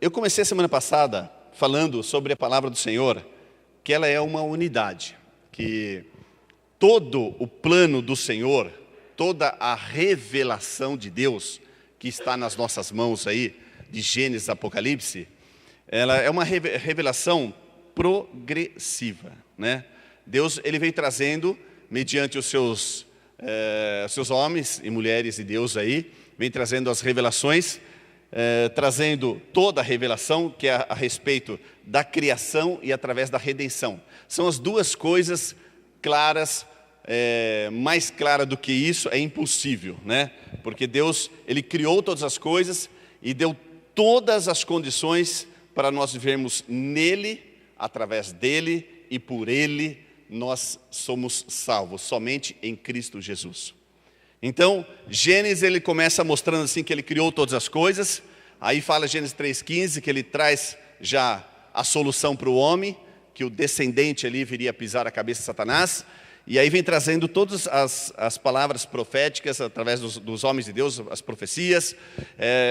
Eu comecei a semana passada falando sobre a palavra do Senhor, que ela é uma unidade, que todo o plano do Senhor, toda a revelação de Deus que está nas nossas mãos aí, de Gênesis a Apocalipse, ela é uma revelação progressiva, né? Deus, ele vem trazendo, mediante os seus homens e mulheres de Deus aí, vem trazendo as revelações, trazendo toda a revelação que é a respeito da criação e através da redenção. São as duas coisas claras, mais clara do que isso é impossível, né? Porque Deus, ele criou todas as coisas e deu todas as condições para nós vivermos nele, através dele e por ele nós somos salvos, somente em Cristo Jesus. Então, Gênesis, ele começa mostrando assim que ele criou todas as coisas. Aí fala Gênesis 3,15, que ele traz já a solução para o homem, que o descendente ali viria pisar a cabeça de Satanás. E aí vem trazendo todas as palavras proféticas, através dos homens de Deus, as profecias.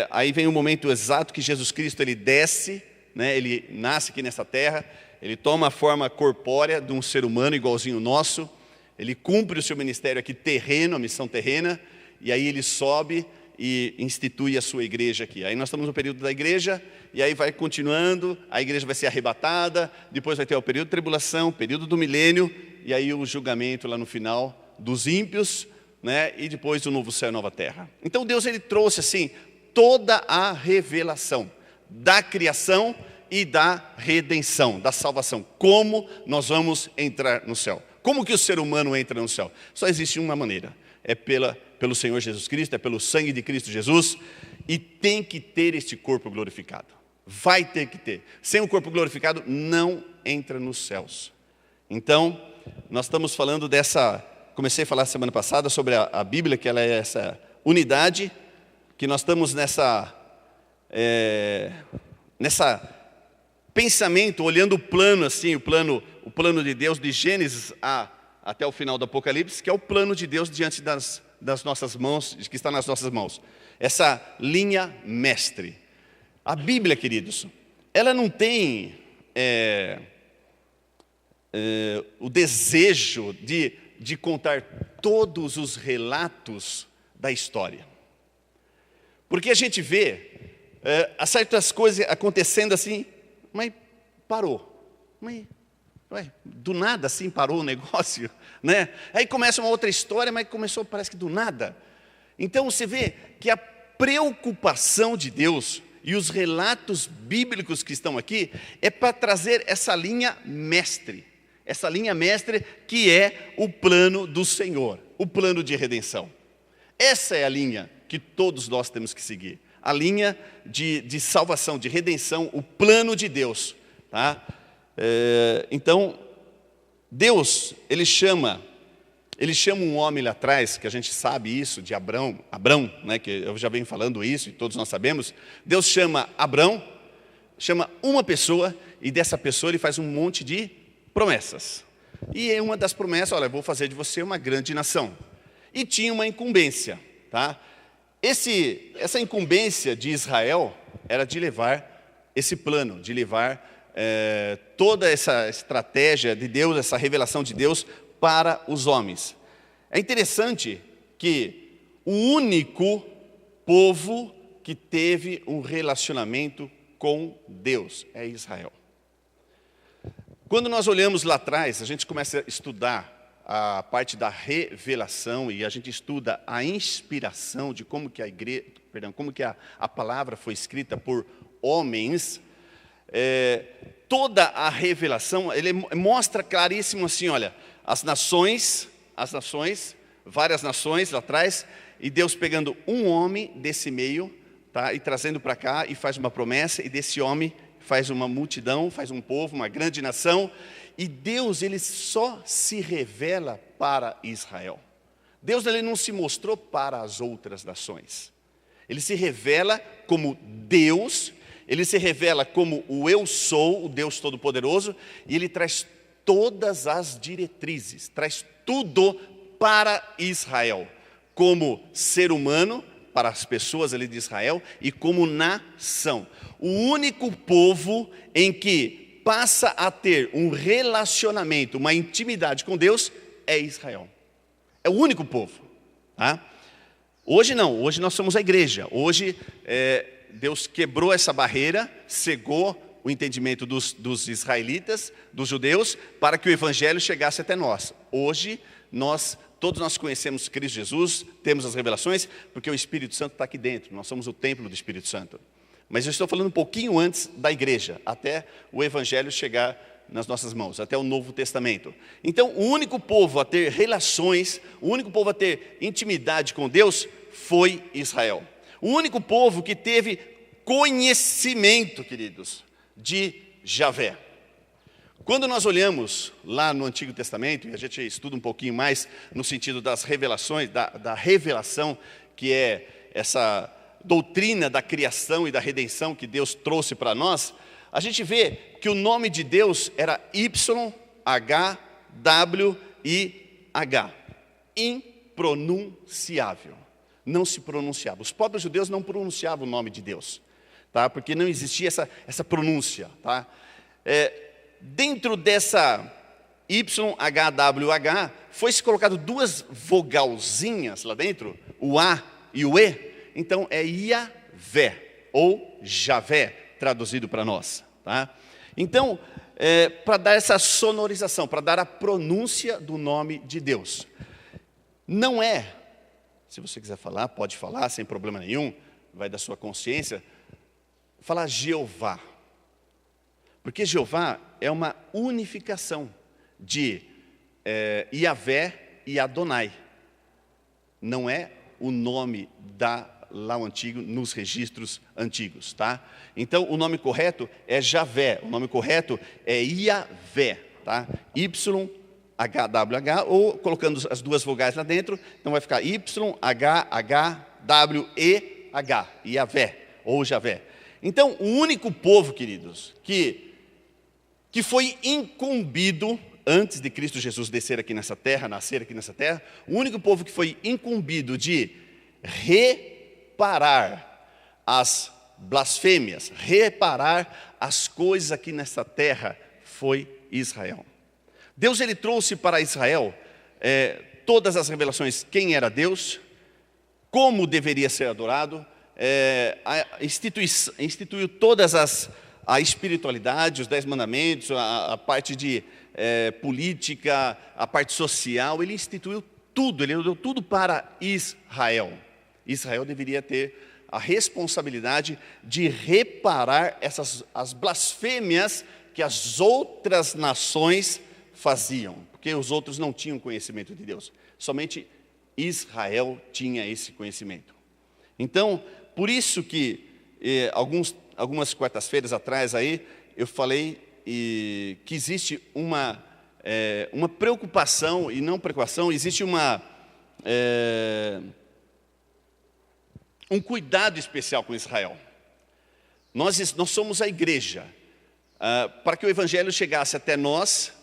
Aí vem o momento exato que Jesus Cristo, ele desce, né, ele nasce aqui nessa terra, ele toma a forma corpórea de um ser humano igualzinho nosso. Ele cumpre o seu ministério aqui terreno, a missão terrena, e aí ele sobe e institui a sua igreja aqui. Aí nós estamos no período da igreja, e aí vai continuando, a igreja vai ser arrebatada, depois vai ter o período de tribulação, período do milênio, e aí o julgamento lá no final dos ímpios, né? E depois o novo céu e nova terra. Então Deus, ele trouxe assim toda a revelação da criação e da redenção, da salvação. Como nós vamos entrar no céu? Como que o ser humano entra no céu? Só existe uma maneira, é pelo Senhor Jesus Cristo, é pelo sangue de Cristo Jesus, e tem que ter este corpo glorificado. Vai ter que ter. Sem o corpo glorificado, não entra nos céus. Então, nós estamos falando comecei a falar semana passada sobre a Bíblia, que ela é essa unidade, que nós estamos nessa pensamento, olhando o plano assim, o plano de Deus de Gênesis até o final do Apocalipse, que é o plano de Deus diante das nossas mãos, que está nas nossas mãos. Essa linha mestre. A Bíblia, queridos, ela não tem o desejo de contar todos os relatos da história. Porque a gente vê certas coisas acontecendo assim, mas parou. Mas, do nada assim parou o negócio, né? Aí começa uma outra história, mas começou, parece que do nada. Então você vê que a preocupação de Deus e os relatos bíblicos que estão aqui é para trazer essa linha mestre. Essa linha mestre que é o plano do Senhor, o plano de redenção. Essa é a linha que todos nós temos que seguir. A linha de salvação, de redenção, o plano de Deus, tá? Então, Deus, ele chama um homem lá atrás, que a gente sabe isso, de Abrão, né, que eu já venho falando isso e todos nós sabemos. Deus chama Abrão, chama uma pessoa, e dessa pessoa ele faz um monte de promessas. E uma das promessas, olha, eu vou fazer de você uma grande nação. E tinha uma incumbência, tá? Essa incumbência de Israel era de levar esse plano, de levar toda essa estratégia de Deus, essa revelação de Deus para os homens. É interessante que o único povo que teve um relacionamento com Deus é Israel. Quando nós olhamos lá atrás, a gente começa a estudar a parte da revelação e a gente estuda a inspiração de como que a palavra foi escrita por homens. Toda a revelação, ele mostra claríssimo assim, olha, as nações, várias nações lá atrás, e Deus pegando um homem desse meio, tá, e trazendo para cá e faz uma promessa, e desse homem faz uma multidão, faz um povo, uma grande nação. E Deus, ele só se revela para Israel. Deus, ele não se mostrou para as outras nações. Ele se revela como Deus, ele se revela como o eu sou, o Deus Todo-Poderoso, e ele traz todas as diretrizes, traz tudo para Israel, como ser humano, para as pessoas ali de Israel e como nação. O único povo em que passa a ter um relacionamento, uma intimidade com Deus é Israel. É o único povo. Tá? Hoje não, hoje nós somos a igreja. Hoje Deus quebrou essa barreira, cegou o entendimento dos israelitas, dos judeus, para que o evangelho chegasse até nós. Hoje, todos nós conhecemos Cristo Jesus, temos as revelações, porque o Espírito Santo está aqui dentro, nós somos o templo do Espírito Santo. Mas eu estou falando um pouquinho antes da igreja, até o evangelho chegar nas nossas mãos, até o Novo Testamento. Então, o único povo a ter relações, o único povo a ter intimidade com Deus foi Israel. O único povo que teve conhecimento, queridos, de Javé. Quando nós olhamos lá no Antigo Testamento, e a gente estuda um pouquinho mais no sentido das revelações, da revelação, que é essa doutrina da criação e da redenção que Deus trouxe para nós, a gente vê que o nome de Deus era YHWH, impronunciável, não se pronunciava. Os próprios judeus não pronunciavam o nome de Deus, tá? Porque não existia essa pronúncia. Tá? Dentro dessa YHWH, foi-se colocado duas vogalzinhas lá dentro, o A e o E, então é Iavé, ou Javé, traduzido para nós. Tá? Então, para dar essa sonorização, para dar a pronúncia do nome de Deus. Não é, se você quiser falar, pode falar, sem problema nenhum, vai da sua consciência, falar Jeová. Porque Jeová é uma unificação de Iavé e Adonai. Não é o nome lá o antigo, nos registros antigos, tá? Então, o nome correto é Javé, o nome correto é Iavé, tá? YHWH, ou colocando as duas vogais lá dentro, então vai ficar YHHWEH, Iavé, ou Javé. Então, o único povo, queridos, que foi incumbido, antes de Cristo Jesus descer aqui nessa terra, nascer aqui nessa terra, o único povo que foi incumbido de reparar as blasfêmias, reparar as coisas aqui nessa terra, foi Israel. Deus ele trouxe para Israel todas as revelações, quem era Deus, como deveria ser adorado, instituiu todas a espiritualidade, os 10 mandamentos, a parte de política, a parte social, ele instituiu tudo, ele deu tudo para Israel. Israel deveria ter a responsabilidade de reparar as blasfêmias que as outras nações faziam, porque os outros não tinham conhecimento de Deus, somente Israel tinha esse conhecimento. Então, por isso que algumas quartas-feiras atrás aí, eu falei que existe uma preocupação, e não preocupação, existe um cuidado especial com Israel. Nós somos a igreja. Para que o evangelho chegasse até nós,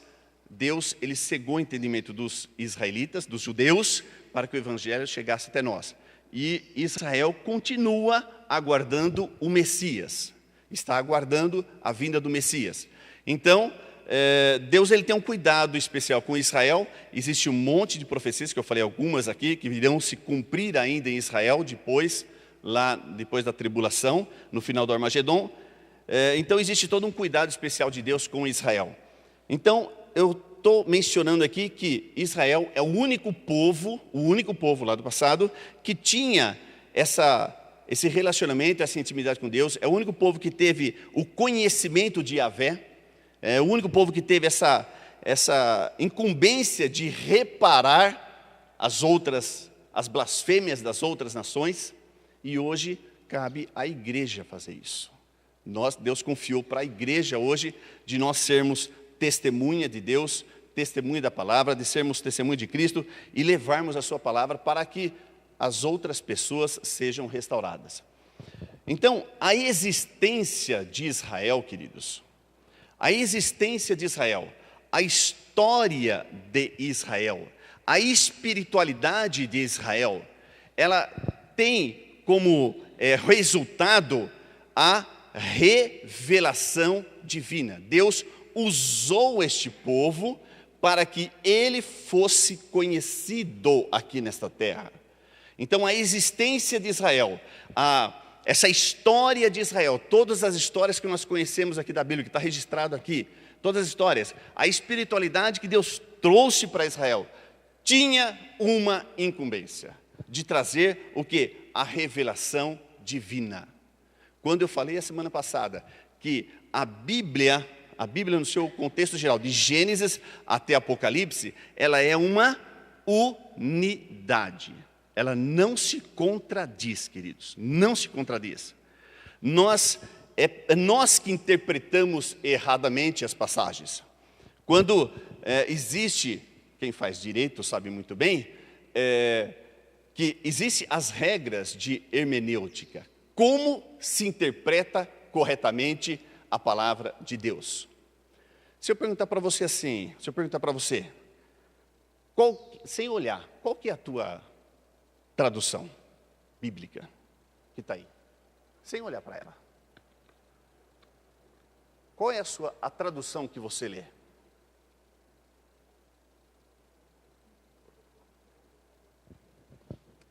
Deus ele cegou o entendimento dos israelitas, dos judeus, para que o evangelho chegasse até nós. E Israel continua aguardando o Messias, está aguardando a vinda do Messias. Então, Deus ele tem um cuidado especial com Israel. Existe um monte de profecias, que eu falei algumas aqui, que irão se cumprir ainda em Israel, depois da tribulação, no final do Armagedon. Então, existe todo um cuidado especial de Deus com Israel. Então, eu estou mencionando aqui que Israel é o único povo lá do passado, que tinha esse relacionamento, essa intimidade com Deus, é o único povo que teve o conhecimento de Yahvé, é o único povo que teve essa incumbência de reparar as blasfêmias das outras nações, e hoje cabe à igreja fazer isso. Deus confiou para a igreja hoje de nós sermos testemunha de Deus, testemunha da palavra, de sermos testemunha de Cristo e levarmos a sua palavra para que as outras pessoas sejam restauradas. Então, a existência de Israel, queridos, a existência de Israel, a história de Israel, a espiritualidade de Israel, ela tem como resultado a revelação divina. Deus usou este povo para que ele fosse conhecido aqui nesta terra. Então a existência de Israel, essa história de Israel, todas as histórias que nós conhecemos aqui da Bíblia, que está registrado aqui, todas as histórias, a espiritualidade que Deus trouxe para Israel, tinha uma incumbência de trazer o quê? A revelação divina. Quando eu falei a semana passada que a Bíblia no seu contexto geral, de Gênesis até Apocalipse, ela é uma unidade. Ela não se contradiz, queridos, não se contradiz. Nós que interpretamos erradamente as passagens. Quando existe, quem faz direito sabe muito bem, que existem as regras de hermenêutica. Como se interpreta corretamente a palavra de Deus? Se eu perguntar para você assim, sem olhar, qual que é a tua tradução bíblica que está aí? Sem olhar para ela. Qual é a tradução que você lê?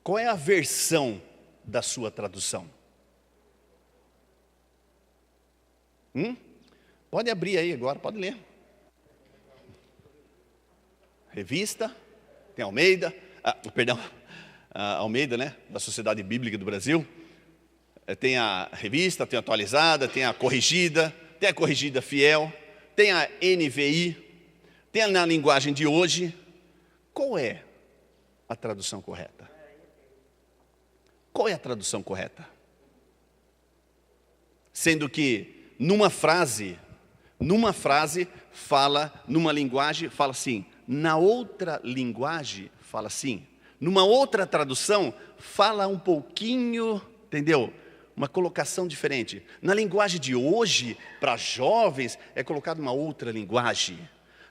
Qual é a versão da sua tradução? Pode abrir aí agora, pode ler. Revista, tem Almeida, Almeida, né, da Sociedade Bíblica do Brasil. Tem a revista, tem a atualizada, tem a corrigida fiel, tem a NVI, tem a na linguagem de hoje. Qual é a tradução correta? Qual é a tradução correta? Sendo que numa frase fala, numa linguagem fala assim, na outra linguagem fala assim, numa outra tradução fala um pouquinho, entendeu? Uma colocação diferente. Na linguagem de hoje, para jovens, é colocada uma outra linguagem.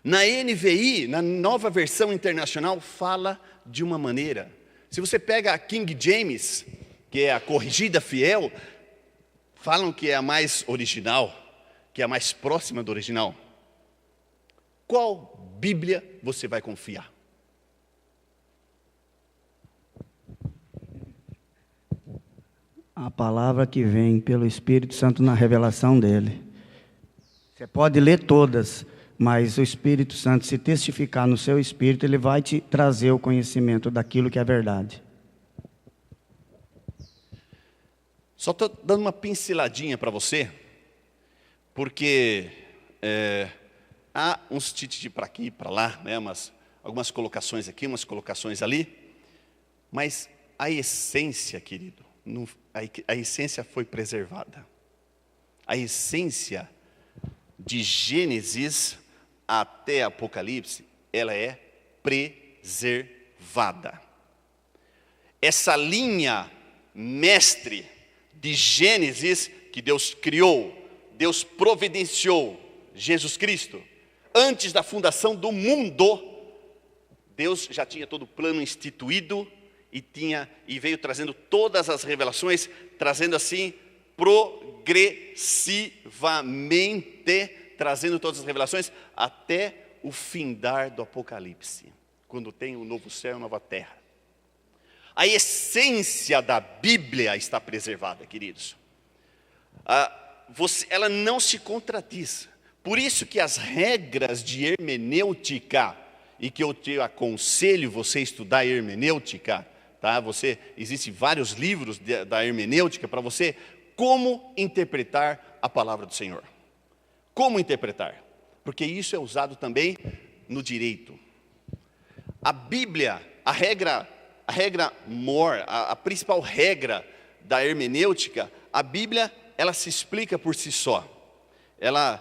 Na NVI, na nova versão internacional, fala de uma maneira. Se você pega a King James, que é a corrigida fiel, falam que é a mais original, que é a mais próxima do original. Qual Bíblia você vai confiar? A palavra que vem pelo Espírito Santo na revelação dele. Você pode ler todas, mas o Espírito Santo, se testificar no seu espírito, ele vai te trazer o conhecimento daquilo que é verdade. Só estou dando uma pinceladinha para você, porque há uns tititi para aqui e para lá, né, algumas colocações aqui, umas colocações ali, mas a essência, querido, a essência foi preservada. A essência de Gênesis até Apocalipse, ela é preservada. Essa linha mestre de Gênesis que Deus criou, Deus providenciou, Jesus Cristo, antes da fundação do mundo, Deus já tinha todo o plano instituído e veio trazendo todas as revelações, trazendo assim progressivamente, trazendo todas as revelações até o findar do Apocalipse, quando tem o novo céu e a nova terra. A essência da Bíblia está preservada, queridos. Ela não se contradiz. Por isso que as regras de hermenêutica, e que eu te aconselho você estudar hermenêutica, tá? Existem vários livros da hermenêutica para você, como interpretar a palavra do Senhor. Como interpretar? Porque isso é usado também no direito. A Bíblia, a principal regra da hermenêutica, a Bíblia, ela se explica por si só. Ela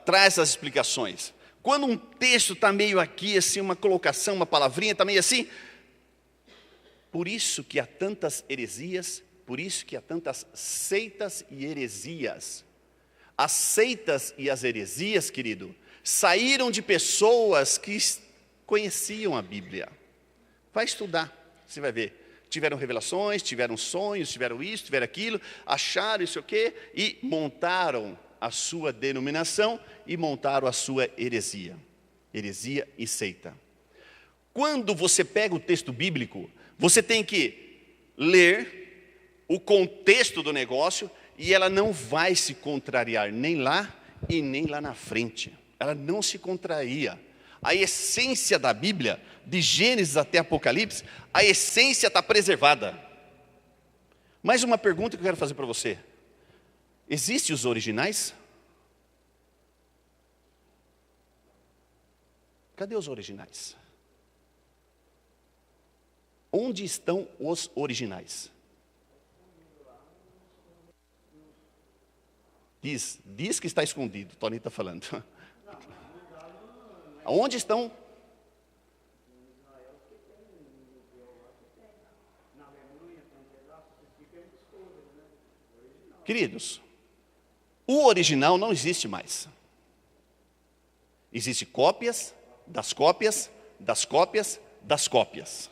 traz as explicações. Quando um texto está meio aqui, assim, uma colocação, uma palavrinha, está meio assim. Por isso que há tantas heresias, por isso que há tantas seitas e heresias. As seitas e as heresias, querido, saíram de pessoas que conheciam a Bíblia. Vai estudar, você vai ver. tiveram revelações, tiveram sonhos, tiveram isso, tiveram aquilo, acharam isso o quê, e montaram a sua denominação e montaram a sua heresia e seita. Quando você pega o texto bíblico, você tem que ler o contexto do negócio e ela não vai se contrariar nem lá e nem lá na frente. Ela não se contraria. A essência da Bíblia, de Gênesis até Apocalipse, a essência está preservada. Mais uma pergunta que eu quero fazer para você. Existem os originais? Cadê os originais? Onde estão os originais? Diz que está escondido, Tony está falando. Onde estão? Queridos, o original não existe mais. Existem cópias, das cópias, das cópias, das cópias.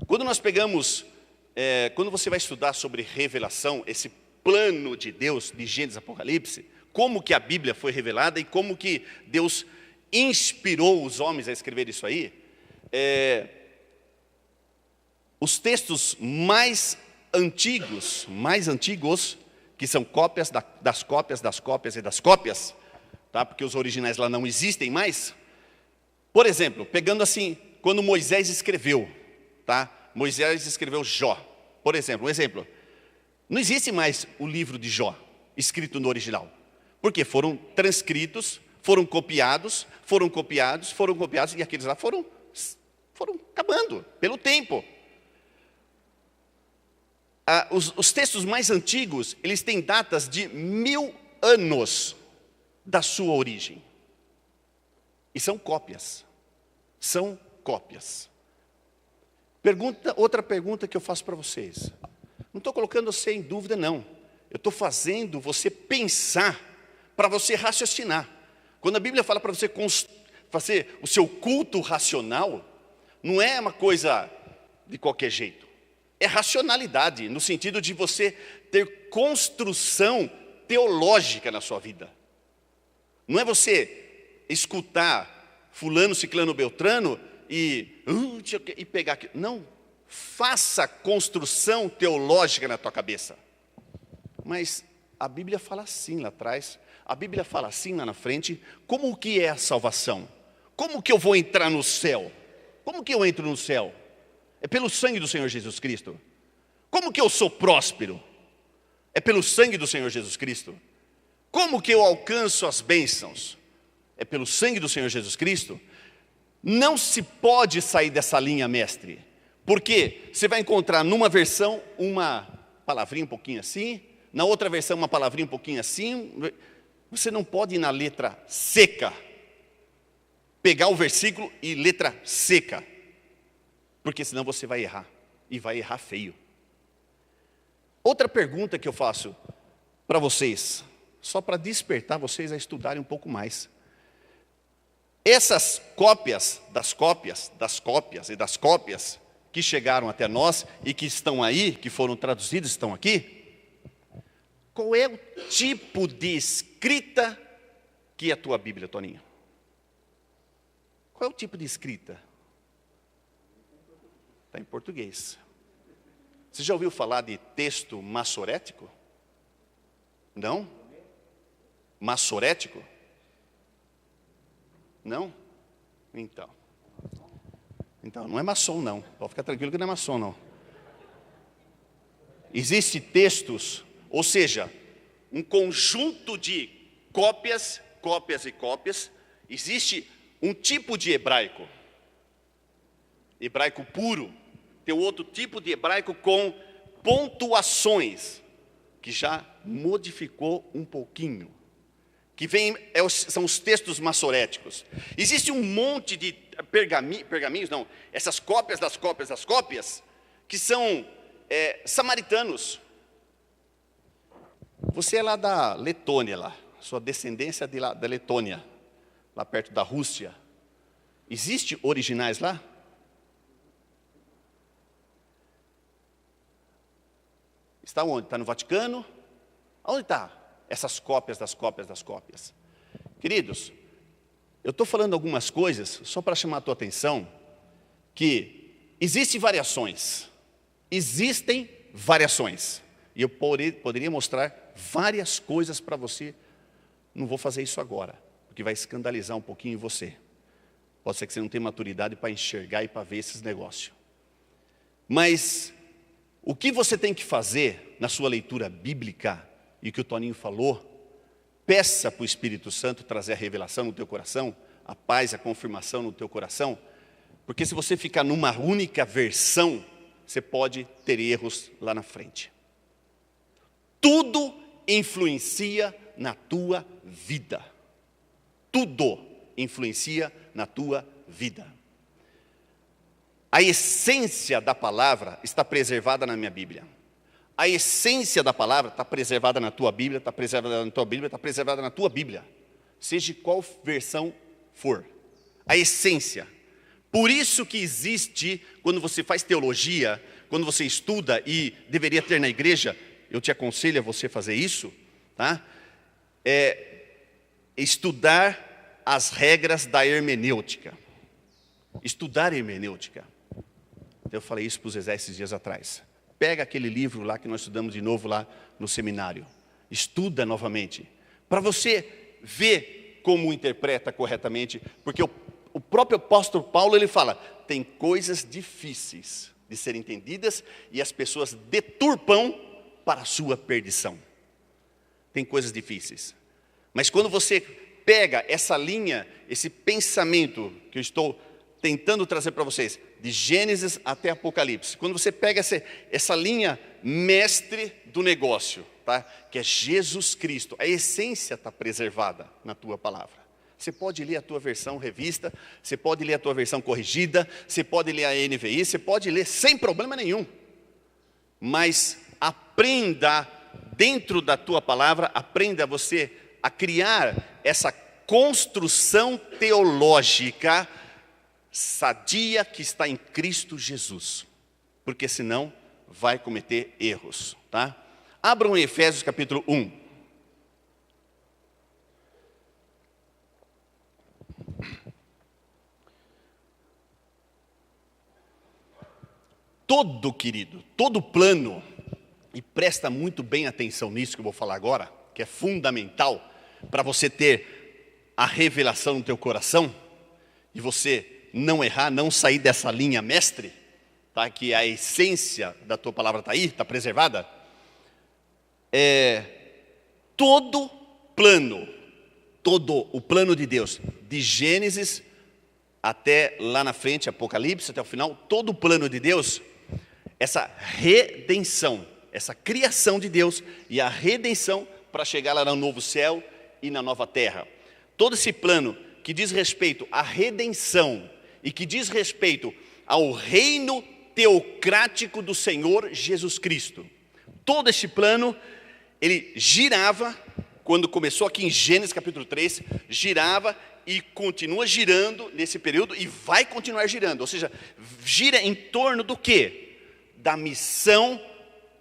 Quando nós pegamos, quando você vai estudar sobre revelação, esse plano de Deus, de Gênesis Apocalipse, como que a Bíblia foi revelada e como que Deus inspirou os homens a escrever isso aí, os textos mais antigos, que são cópias das cópias, das cópias e das cópias, tá? Porque os originais lá não existem mais. Por exemplo, pegando assim, quando Moisés escreveu, tá? Moisés escreveu Jó, por exemplo, um exemplo. Não existe mais o livro de Jó, escrito no original, porque foram transcritos, foram copiados, e aqueles lá foram acabando pelo tempo. Os textos mais antigos, eles têm datas de 1000 anos da sua origem. E são cópias. São cópias. Outra pergunta que eu faço para vocês. Não estou colocando você em dúvida, não. Eu estou fazendo você pensar, para você raciocinar. Quando a Bíblia fala para você fazer o seu culto racional, não é uma coisa de qualquer jeito. É racionalidade, no sentido de você ter construção teológica na sua vida. Não é você escutar fulano, ciclano, beltrano e pegar aquilo. Não, faça construção teológica na tua cabeça. Mas a Bíblia fala assim lá atrás, a Bíblia fala assim lá na frente. Como que é a salvação? Como que eu vou entrar no céu? Como que eu entro no céu? É pelo sangue do Senhor Jesus Cristo. Como que eu sou próspero? É pelo sangue do Senhor Jesus Cristo. Como que eu alcanço as bênçãos? É pelo sangue do Senhor Jesus Cristo. Não se pode sair dessa linha, mestre, porque você vai encontrar numa versão uma palavrinha um pouquinho assim, na outra versão uma palavrinha um pouquinho assim. Você não pode ir na letra seca, pegar o versículo e letra seca, porque senão você vai errar, e vai errar feio. Outra pergunta que eu faço para vocês, só para despertar vocês a estudarem um pouco mais. Essas cópias das cópias, das cópias e das cópias que chegaram até nós e que estão aí, que foram traduzidas, estão aqui, qual é o tipo de escrita que é a tua Bíblia, Toninho? Qual é o tipo de escrita? Está em português. Você já ouviu falar de texto massorético? Não? Massorético? Não? Então, não é maçom não. Pode ficar tranquilo que não é maçom não. Existem textos, ou seja, um conjunto de cópias, cópias e cópias. Existe um tipo de hebraico puro. Tem outro tipo de hebraico com pontuações, que já modificou um pouquinho. Que são os textos massoréticos. Existe um monte de pergaminhos, não, essas cópias das cópias das cópias, que são samaritanos. Você é lá da Letônia, lá, sua descendência da Letônia, lá perto da Rússia. Existe originais lá? Está onde? Está no Vaticano? Onde está essas cópias das cópias das cópias? Queridos, eu estou falando algumas coisas só para chamar a tua atenção, que existem variações. Existem variações. E eu poderia mostrar várias coisas para você. Não vou fazer isso agora, porque vai escandalizar um pouquinho você. Pode ser que você não tenha maturidade para enxergar e para ver esses negócios. Mas o que você tem que fazer na sua leitura bíblica, e o que o Toninho falou, peça para o Espírito Santo trazer a revelação no teu coração, a paz, a confirmação no teu coração, porque se você ficar numa única versão, você pode ter erros lá na frente. Tudo influencia na tua vida. Tudo influencia na tua vida. A essência da palavra está preservada na minha Bíblia. A essência da palavra está preservada na tua Bíblia, está preservada na tua Bíblia, está preservada na tua Bíblia. Seja qual versão for. A essência. Por isso que existe, quando você faz teologia, quando você estuda, e deveria ter na igreja, eu te aconselho a você fazer isso, tá? Estudar as regras da hermenêutica. Estudar hermenêutica. Eu falei isso para os Zezé esses dias atrás. Pega aquele livro lá que nós estudamos de novo lá no seminário. Estuda novamente. Para você ver como interpreta corretamente. Porque o próprio apóstolo Paulo, ele fala, tem coisas difíceis de serem entendidas e as pessoas deturpam para a sua perdição. Tem coisas difíceis. Mas quando você pega essa linha, esse pensamento que eu estou tentando trazer para vocês, de Gênesis até Apocalipse, quando você pega essa linha mestre do negócio, tá? Que é Jesus Cristo, a essência está preservada na tua palavra. Você pode ler a tua versão revista, você pode ler a tua versão corrigida, você pode ler a NVI, você pode ler sem problema nenhum. Mas aprenda dentro da tua palavra, aprenda você a criar essa construção teológica sadia que está em Cristo Jesus, porque senão vai cometer erros, tá? Abram em Efésios capítulo 1. Todo plano, e presta muito bem atenção nisso que eu vou falar agora, que é fundamental para você ter a revelação no teu coração, e você não errar, não sair dessa linha mestre, tá? Que a essência da tua palavra está aí, está preservada. Todo o plano de Deus, de Gênesis até lá na frente, Apocalipse, até o final, todo o plano de Deus, essa redenção, essa criação de Deus e a redenção para chegar lá no novo céu e na nova terra. Todo esse plano que diz respeito à redenção e que diz respeito ao reino teocrático do Senhor Jesus Cristo. Todo esse plano, ele girava, quando começou aqui em Gênesis capítulo 3, girava e continua girando nesse período e vai continuar girando. Ou seja, gira em torno do quê? Da missão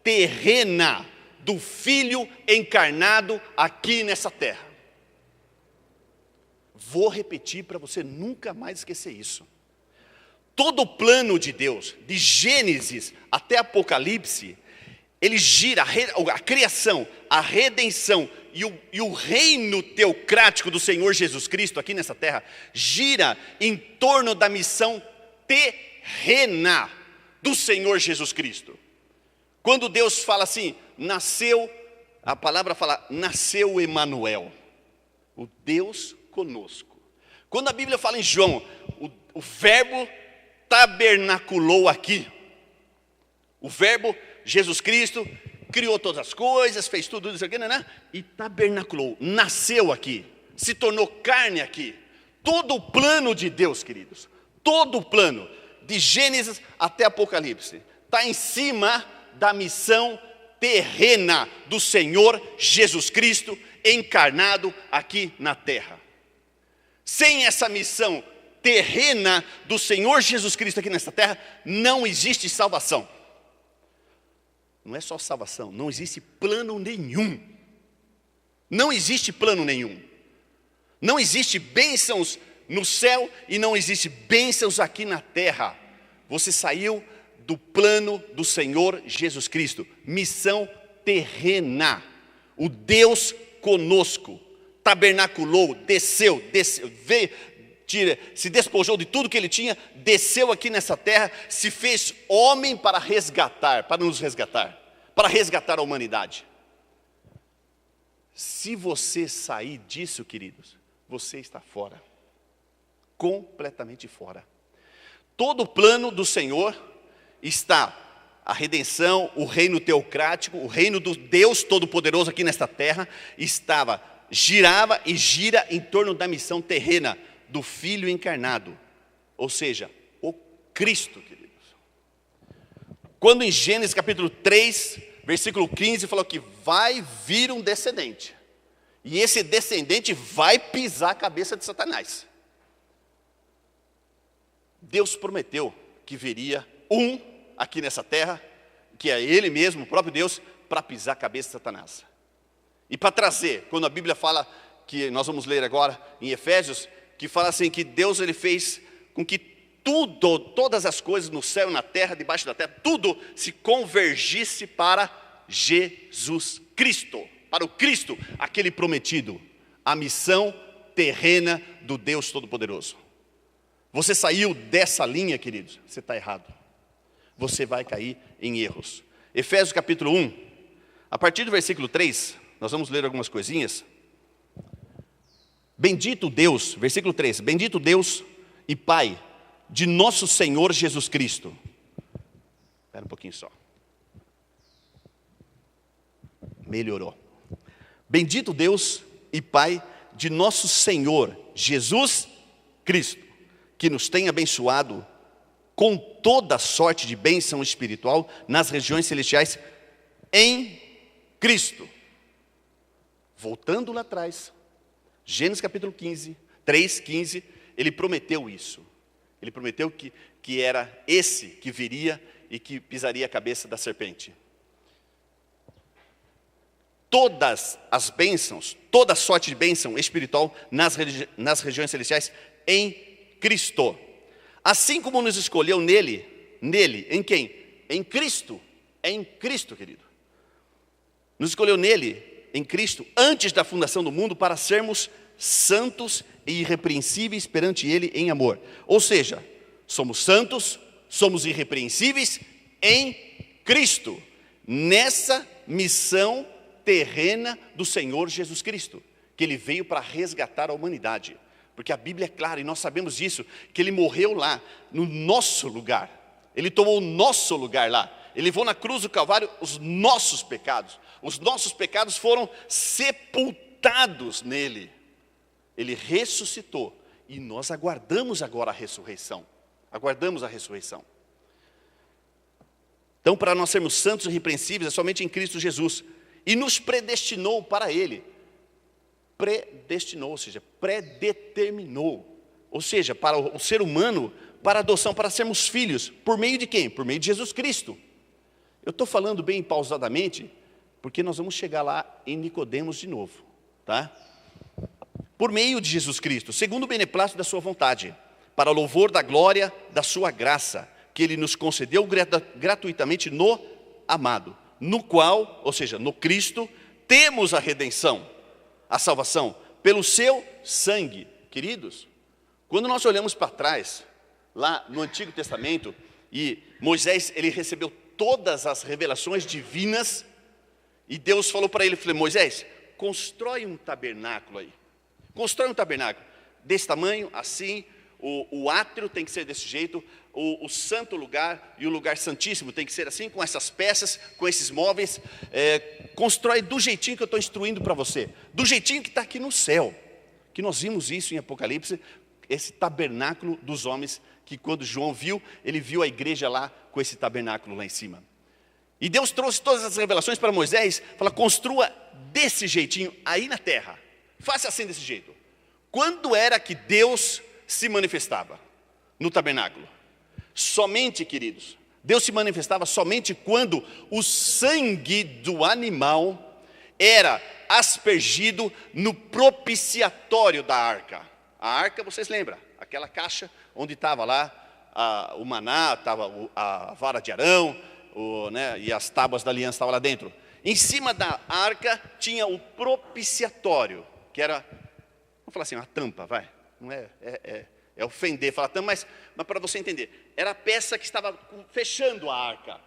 terrena do Filho encarnado aqui nessa terra. Vou repetir para você nunca mais esquecer isso. Todo o plano de Deus, de Gênesis até Apocalipse, ele gira a criação, a redenção e o reino teocrático do Senhor Jesus Cristo aqui nessa terra, gira em torno da missão terrena do Senhor Jesus Cristo. Quando Deus fala assim, a palavra fala, nasceu Emanuel, o Deus conosco. Quando a Bíblia fala em João, o verbo tabernaculou aqui. O verbo Jesus Cristo criou todas as coisas, fez tudo isso aqui, né? E tabernaculou, nasceu aqui, se tornou carne aqui. Todo o plano de Deus, queridos, todo o plano, de Gênesis até Apocalipse, está em cima da missão terrena do Senhor Jesus Cristo encarnado aqui na terra. Sem essa missão terrena do Senhor Jesus Cristo aqui nessa terra, não existe salvação. Não é só salvação, não existe plano nenhum. Não existe plano nenhum. Não existe bênçãos no céu e não existe bênçãos aqui na terra. Você saiu do plano do Senhor Jesus Cristo. Missão terrena. O Deus conosco tabernaculou, desceu, veio, se despojou de tudo que ele tinha, desceu aqui nessa terra, se fez homem para resgatar, para nos resgatar, para resgatar a humanidade. Se você sair disso, queridos, você está fora, completamente fora. Todo o plano do Senhor está a redenção, o reino teocrático, o reino do Deus Todo-Poderoso aqui nesta terra, girava e gira em torno da missão terrena do Filho encarnado, ou seja, o Cristo, queridos. Quando em Gênesis capítulo 3, versículo 15, falou que vai vir um descendente, e esse descendente vai pisar a cabeça de Satanás. Deus prometeu que viria um aqui nessa terra, que é Ele mesmo, o próprio Deus, para pisar a cabeça de Satanás. E para trazer, quando a Bíblia fala, que nós vamos ler agora em Efésios, que fala assim, que Deus ele fez com que tudo, todas as coisas no céu e na terra, debaixo da terra, tudo se convergisse para Jesus Cristo, para o Cristo, aquele prometido, a missão terrena do Deus Todo-Poderoso. Você saiu dessa linha, queridos, você está errado. Você vai cair em erros. Efésios capítulo 1, a partir do versículo 3, nós vamos ler algumas coisinhas. Bendito Deus, versículo 3, bendito Deus e Pai de nosso Senhor Jesus Cristo. Espera um pouquinho só. Melhorou. Bendito Deus e Pai de nosso Senhor Jesus Cristo, que nos tem abençoado com toda sorte de bênção espiritual nas regiões celestiais em Cristo. Voltando lá atrás, Gênesis capítulo 15, 3:15, ele prometeu isso. Ele prometeu que era esse que viria e que pisaria a cabeça da serpente. Todas as bênçãos, toda sorte de bênção espiritual nas regiões celestiais em Cristo. Assim como nos escolheu nele, em quem? Em Cristo, querido. Nos escolheu nele, em Cristo, antes da fundação do mundo, para sermos santos e irrepreensíveis perante ele em amor. Ou seja, somos santos, somos irrepreensíveis em Cristo, nessa missão terrena do Senhor Jesus Cristo, que ele veio para resgatar a humanidade. Porque a Bíblia é clara, e nós sabemos disso, que ele morreu lá, no nosso lugar. Ele tomou o nosso lugar lá. Ele levou na cruz do Calvário os nossos pecados. Os nossos pecados foram sepultados nele. Ele ressuscitou. E nós aguardamos agora a ressurreição. Aguardamos a ressurreição. Então, para nós sermos santos e irrepreensíveis, é somente em Cristo Jesus. E nos predestinou para ele. Predestinou, ou seja, predeterminou. Ou seja, para o ser humano, para a adoção, para sermos filhos. Por meio de quem? Por meio de Jesus Cristo. Eu estou falando bem pausadamente, porque nós vamos chegar lá em Nicodemos de novo, tá? Por meio de Jesus Cristo, segundo o beneplácito da sua vontade, para louvor da glória da sua graça, que ele nos concedeu gratuitamente no amado, no qual, ou seja, no Cristo, temos a redenção, a salvação, pelo seu sangue. Queridos, quando nós olhamos para trás, lá no Antigo Testamento, e Moisés, ele recebeu todas as revelações divinas, e Deus falou para ele, Moisés, constrói um tabernáculo aí, constrói um tabernáculo, desse tamanho, assim, o átrio tem que ser desse jeito, o santo lugar e o lugar santíssimo tem que ser assim, com essas peças, com esses móveis, constrói do jeitinho que eu estou instruindo para você, do jeitinho que está aqui no céu, que nós vimos isso em Apocalipse, esse tabernáculo dos homens, que quando João viu, ele viu a igreja lá, com esse tabernáculo lá em cima. E Deus trouxe todas as revelações para Moisés, fala, construa desse jeitinho aí na terra, faça assim desse jeito. Quando era que Deus se manifestava? No tabernáculo. Somente, queridos, Deus se manifestava somente quando o sangue do animal era aspergido no propiciatório da arca. A arca, vocês lembram? Aquela caixa onde estava lá o maná, estava a vara de Arão, e as tábuas da aliança estavam lá dentro. Em cima da arca tinha o propiciatório, que era, vamos falar assim, uma tampa, vai. Não é ofender falar tampa, mas para você entender. Era a peça que estava fechando a arca.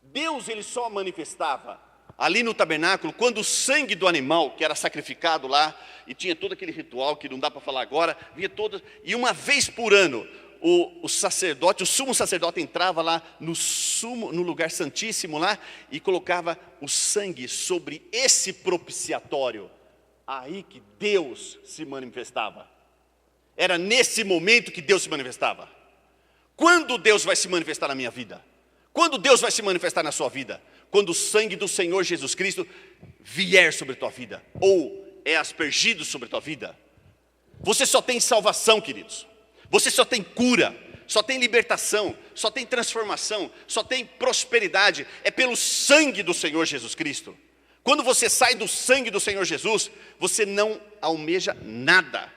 Deus, ele só manifestava ali no tabernáculo quando o sangue do animal, que era sacrificado lá, e tinha todo aquele ritual que não dá para falar agora, vinha todo, e uma vez por ano, o sacerdote, o sumo sacerdote entrava lá no lugar santíssimo lá, e colocava o sangue sobre esse propiciatório, aí que Deus se manifestava. Era nesse momento que Deus se manifestava. Quando Deus vai se manifestar na minha vida? Quando Deus vai se manifestar na sua vida? Quando o sangue do Senhor Jesus Cristo vier sobre a tua vida, ou é aspergido sobre a tua vida. Você só tem salvação, queridos. Você só tem cura, só tem libertação, só tem transformação, só tem prosperidade. É pelo sangue do Senhor Jesus Cristo. Quando você sai do sangue do Senhor Jesus, você não almeja nada.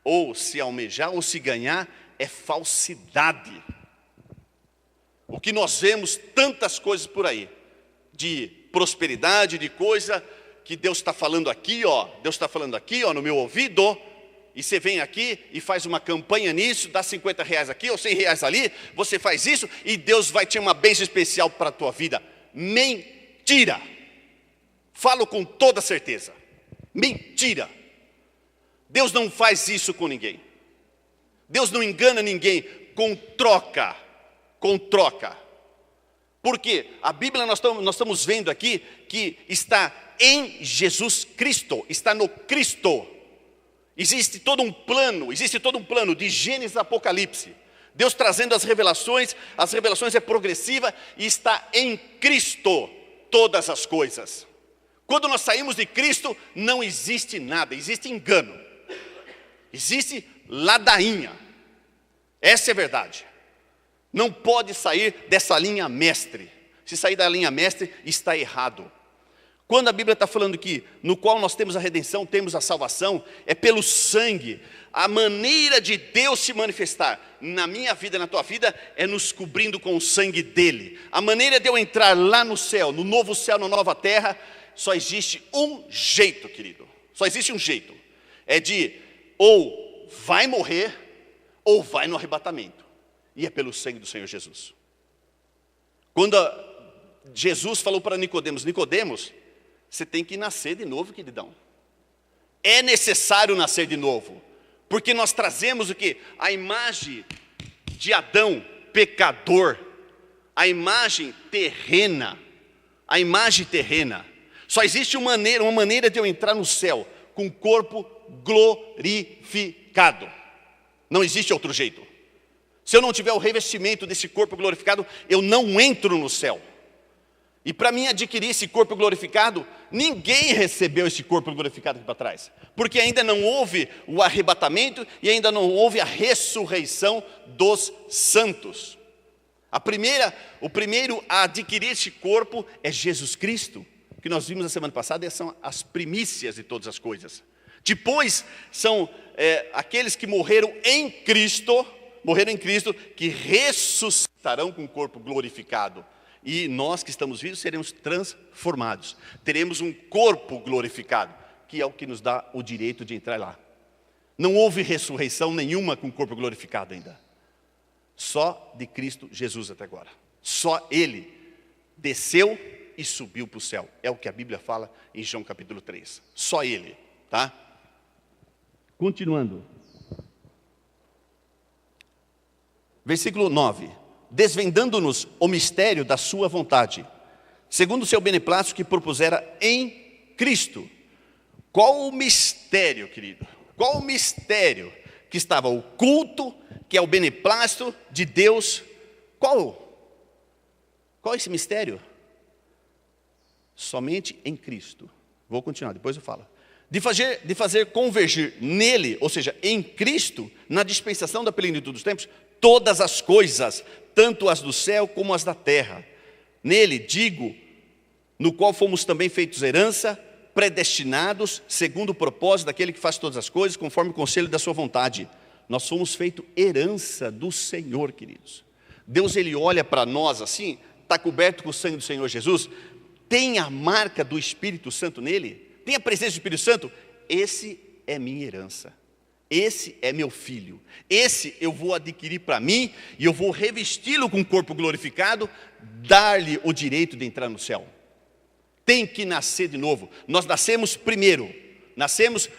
Ou se almejar ou se ganhar, é falsidade. O que nós vemos, tantas coisas por aí, de prosperidade, de coisa que Deus está falando aqui, Deus está falando aqui, no meu ouvido, e você vem aqui e faz uma campanha nisso, dá R$50 aqui ou R$100 ali, você faz isso e Deus vai ter uma bênção especial para a tua vida. Mentira! Falo com toda certeza. Mentira! Deus não faz isso com ninguém. Deus não engana ninguém com troca. Com troca. Porque a Bíblia nós estamos vendo aqui que está em Jesus Cristo, está no Cristo. Existe todo um plano de Gênesis a Apocalipse. Deus trazendo as revelações é progressiva e está em Cristo todas as coisas. Quando nós saímos de Cristo, não existe nada, existe engano. Existe ladainha. Essa é a verdade. Não pode sair dessa linha mestre. Se sair da linha mestre, está errado. Quando a Bíblia está falando que no qual nós temos a redenção, temos a salvação, é pelo sangue. A maneira de Deus se manifestar na minha vida, na tua vida, é nos cobrindo com o sangue dele. A maneira de eu entrar lá no céu, no novo céu, na nova terra, só existe um jeito, querido. Só existe um jeito. É de ou vai morrer, ou vai no arrebatamento. E é pelo sangue do Senhor Jesus. Quando Jesus falou para Nicodemos, você tem que nascer de novo, queridão. É necessário nascer de novo. Porque nós trazemos o quê? A imagem de Adão, pecador. A imagem terrena. A imagem terrena. Só existe uma maneira de eu entrar no céu com o corpo glorificado. Não existe outro jeito. Se eu não tiver o revestimento desse corpo glorificado, eu não entro no céu. E para mim adquirir esse corpo glorificado, ninguém recebeu esse corpo glorificado aqui para trás. Porque ainda não houve o arrebatamento e ainda não houve a ressurreição dos santos. O primeiro a adquirir esse corpo é Jesus Cristo, que nós vimos na semana passada, e são as primícias de todas as coisas. Depois são aqueles que morreram em Cristo, que ressuscitarão com o corpo glorificado. E nós que estamos vivos seremos transformados. Teremos um corpo glorificado, que é o que nos dá o direito de entrar lá. Não houve ressurreição nenhuma com o corpo glorificado ainda. Só de Cristo Jesus até agora. Só Ele desceu e subiu para o céu. É o que a Bíblia fala em João capítulo 3. Só Ele, tá? Continuando. Versículo 9. Desvendando-nos o mistério da sua vontade, segundo o seu beneplácito que propusera em Cristo. Qual o mistério, querido? Qual o mistério que estava oculto, que é o beneplácito de Deus? Qual é esse mistério? Somente em Cristo. Vou continuar, depois eu falo. De fazer convergir nele, ou seja, em Cristo, na dispensação da plenitude dos tempos, todas as coisas, tanto as do céu como as da terra. Nele, digo, no qual fomos também feitos herança, predestinados, segundo o propósito daquele que faz todas as coisas, conforme o conselho da sua vontade. Nós fomos feitos herança do Senhor, queridos. Deus, Ele olha para nós assim, está coberto com o sangue do Senhor Jesus, tem a marca do Espírito Santo nele, tem a presença do Espírito Santo. Esse é minha herança, esse é meu filho, esse eu vou adquirir para mim, e eu vou revesti-lo com um corpo glorificado, dar-lhe o direito de entrar no céu. Tem que nascer de novo. Nós nascemos primeiro, nascemos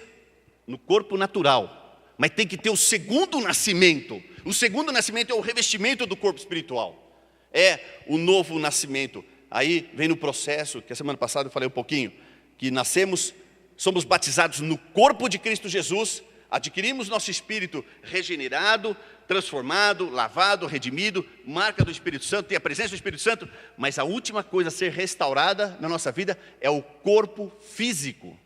no corpo natural, mas tem que ter o segundo nascimento. O segundo nascimento é o revestimento do corpo espiritual, é o novo nascimento. Aí vem no processo, que a semana passada eu falei um pouquinho, que nascemos, somos batizados no corpo de Cristo Jesus, adquirimos nosso espírito regenerado, transformado, lavado, redimido, marca do Espírito Santo, tem a presença do Espírito Santo, mas a última coisa a ser restaurada na nossa vida é o corpo físico.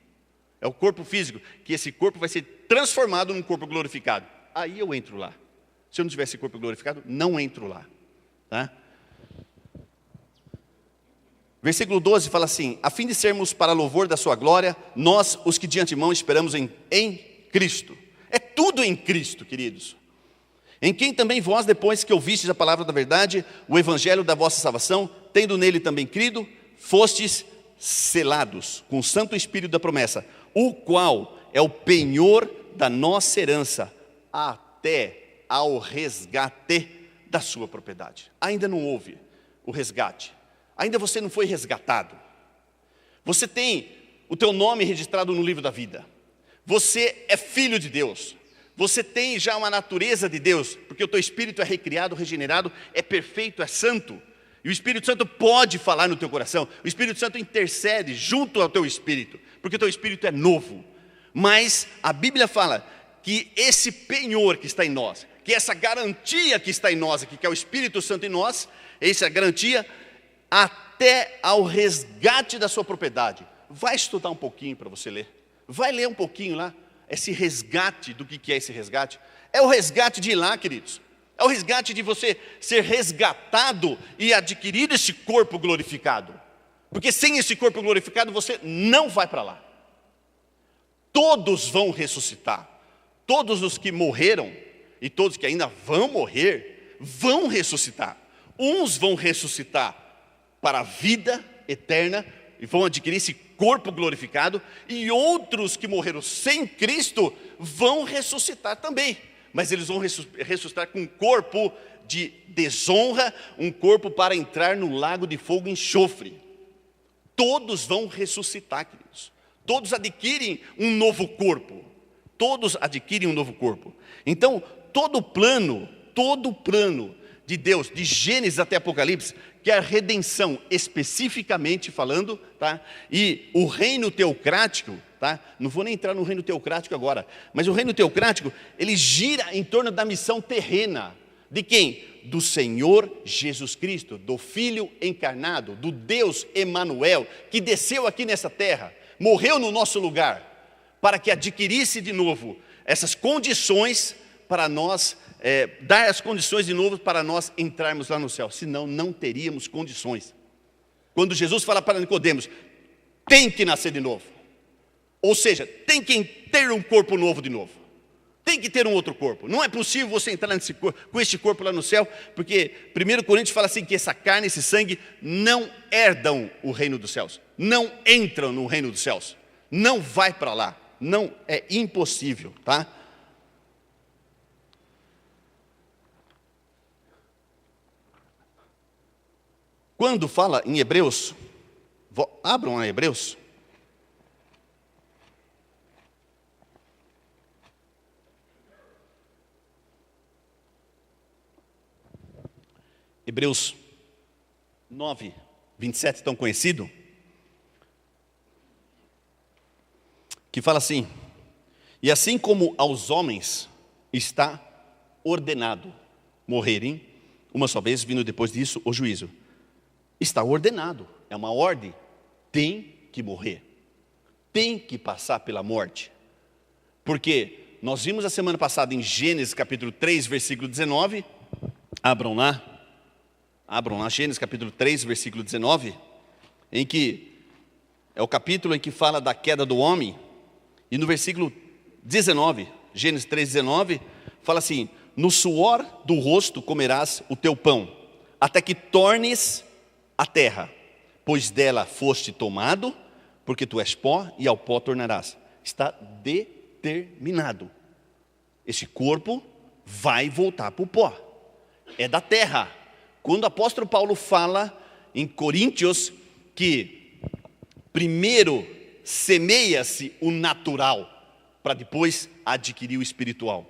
É o corpo físico, que esse corpo vai ser transformado num corpo glorificado. Aí eu entro lá. Se eu não tivesse corpo glorificado, não entro lá. Tá? Versículo 12 fala assim: a fim de sermos para louvor da sua glória, nós, os que de antemão esperamos em Cristo. É tudo em Cristo, queridos. Em quem também vós, depois que ouvistes a palavra da verdade, o evangelho da vossa salvação, tendo nele também crido, fostes selados com o Santo Espírito da promessa, o qual é o penhor da nossa herança, até ao resgate da sua propriedade. Ainda não houve o resgate. Ainda você não foi resgatado. Você tem o teu nome registrado no livro da vida. Você é filho de Deus. Você tem já uma natureza de Deus, porque o teu espírito é recriado, regenerado, é perfeito, é santo. E o Espírito Santo pode falar no teu coração. O Espírito Santo intercede junto ao teu espírito, porque o teu espírito é novo. Mas a Bíblia fala que esse penhor que está em nós, que essa garantia que está em nós aqui, que é o Espírito Santo em nós, essa garantia até ao resgate da sua propriedade. Vai estudar um pouquinho para você ler. Vai ler um pouquinho lá, esse resgate, do que é esse resgate. É o resgate de ir lá, queridos. É o resgate de você ser resgatado e adquirir esse corpo glorificado. Porque sem esse corpo glorificado, você não vai para lá. Todos vão ressuscitar. Todos os que morreram e todos que ainda vão morrer, vão ressuscitar. Uns vão ressuscitar para a vida eterna e vão adquirir esse corpo glorificado, e outros que morreram sem Cristo vão ressuscitar também, mas eles vão ressuscitar com um corpo de desonra, um corpo para entrar no lago de fogo e enxofre. Todos vão ressuscitar, queridos. Todos adquirem um novo corpo. Todos adquirem um novo corpo. Então, todo o plano de Deus, de Gênesis até Apocalipse, que é a redenção, especificamente falando, tá? E o reino teocrático, tá? Não vou nem entrar no reino teocrático agora, mas o reino teocrático, ele gira em torno da missão terrena. De quem? Do Senhor Jesus Cristo, do Filho encarnado, do Deus Emanuel, que desceu aqui nessa terra, morreu no nosso lugar, para que adquirisse de novo essas condições para nós, dar as condições de novo para nós entrarmos lá no céu, senão não teríamos condições. Quando Jesus fala para Nicodemos, tem que nascer de novo, ou seja, tem que ter um corpo novo de novo, tem que ter um outro corpo. Não é possível você entrar com este corpo lá no céu, porque 1 Coríntios fala assim, que essa carne, esse sangue não herdam o reino dos céus, não entram no reino dos céus, não vai para lá, não, é impossível, tá? Quando fala em Hebreus, abram a Hebreus. Hebreus 9, 27, tão conhecido, que fala assim: e assim como aos homens está ordenado morrerem uma só vez, vindo depois disso o juízo. Está ordenado, é uma ordem, tem que morrer, tem que passar pela morte, porque nós vimos a semana passada em Gênesis capítulo 3, versículo 19, Abram lá, Gênesis capítulo 3, versículo 19, em que é o capítulo em que fala da queda do homem, e no versículo 19, Gênesis 3, 19, fala assim: no suor do rosto comerás o teu pão, até que tornes a terra, pois dela foste tomado, porque tu és pó e ao pó tornarás. Está determinado. Esse corpo vai voltar para o pó. É da terra. Quando o apóstolo Paulo fala em Coríntios que primeiro semeia-se o natural para depois adquirir o espiritual.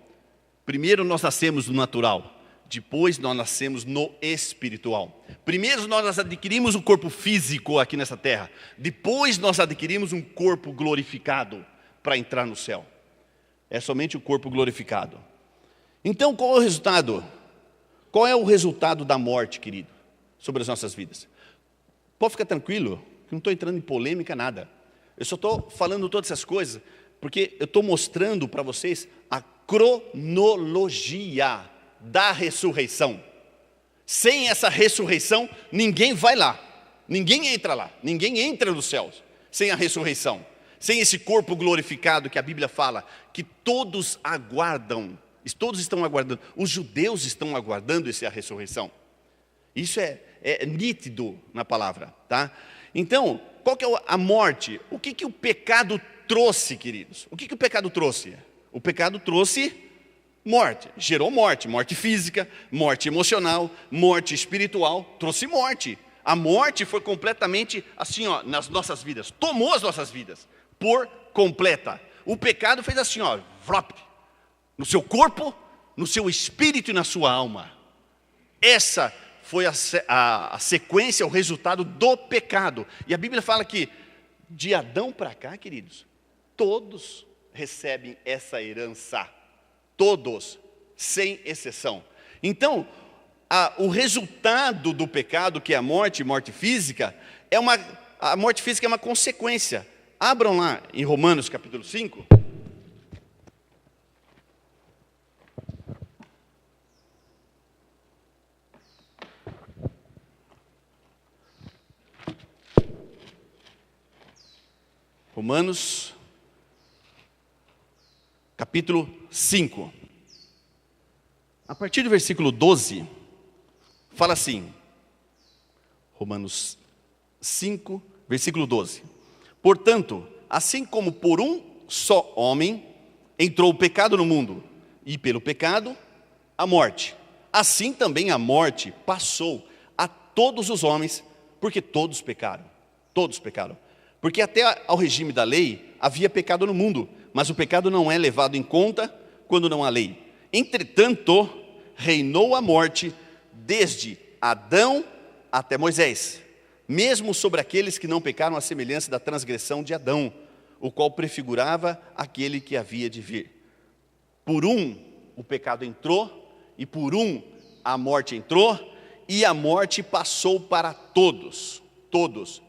Primeiro nós nascemos no natural, depois nós nascemos no espiritual. Primeiro nós adquirimos um corpo físico aqui nessa terra, depois nós adquirimos um corpo glorificado para entrar no céu. É somente o corpo glorificado. Então qual é o resultado? Qual é o resultado da morte, querido, sobre as nossas vidas? Pode ficar tranquilo, que não estou entrando em polêmica, nada. Eu só estou falando todas essas coisas, porque eu estou mostrando para vocês a cronologia da ressurreição. Sem essa ressurreição, ninguém vai lá, ninguém entra lá, ninguém entra nos céus, sem a ressurreição. Sem esse corpo glorificado que a Bíblia fala, que todos aguardam. Todos estão aguardando, os judeus estão aguardando essa ressurreição. Isso é nítido na palavra, tá? Então, qual que é a morte? O que o pecado trouxe, queridos? O que o pecado trouxe? O pecado trouxe morte, gerou morte, morte física, morte emocional, morte espiritual, trouxe morte. A morte foi completamente assim, ó, nas nossas vidas, tomou as nossas vidas por completa. O pecado fez assim, ó, vrop, no seu corpo, no seu espírito e na sua alma. Essa foi a sequência, o resultado do pecado. E a Bíblia fala que de Adão para cá, queridos, todos recebem essa herança. Todos, sem exceção. Então, o resultado do pecado, que é a morte física, a morte física é uma consequência. Abram lá em Romanos capítulo 5. Romanos, capítulo 5. A partir do versículo 12, fala assim, Romanos 5, versículo 12. Portanto, assim como por um só homem entrou o pecado no mundo, e pelo pecado a morte, assim também a morte passou a todos os homens, porque todos pecaram. Todos pecaram. Porque até ao regime da lei havia pecado no mundo, mas o pecado não é levado em conta quando não há lei. Entretanto, reinou a morte desde Adão até Moisés, mesmo sobre aqueles que não pecaram à semelhança da transgressão de Adão, o qual prefigurava aquele que havia de vir. Por um, o pecado entrou, e por um, a morte entrou, e a morte passou para todos, todos.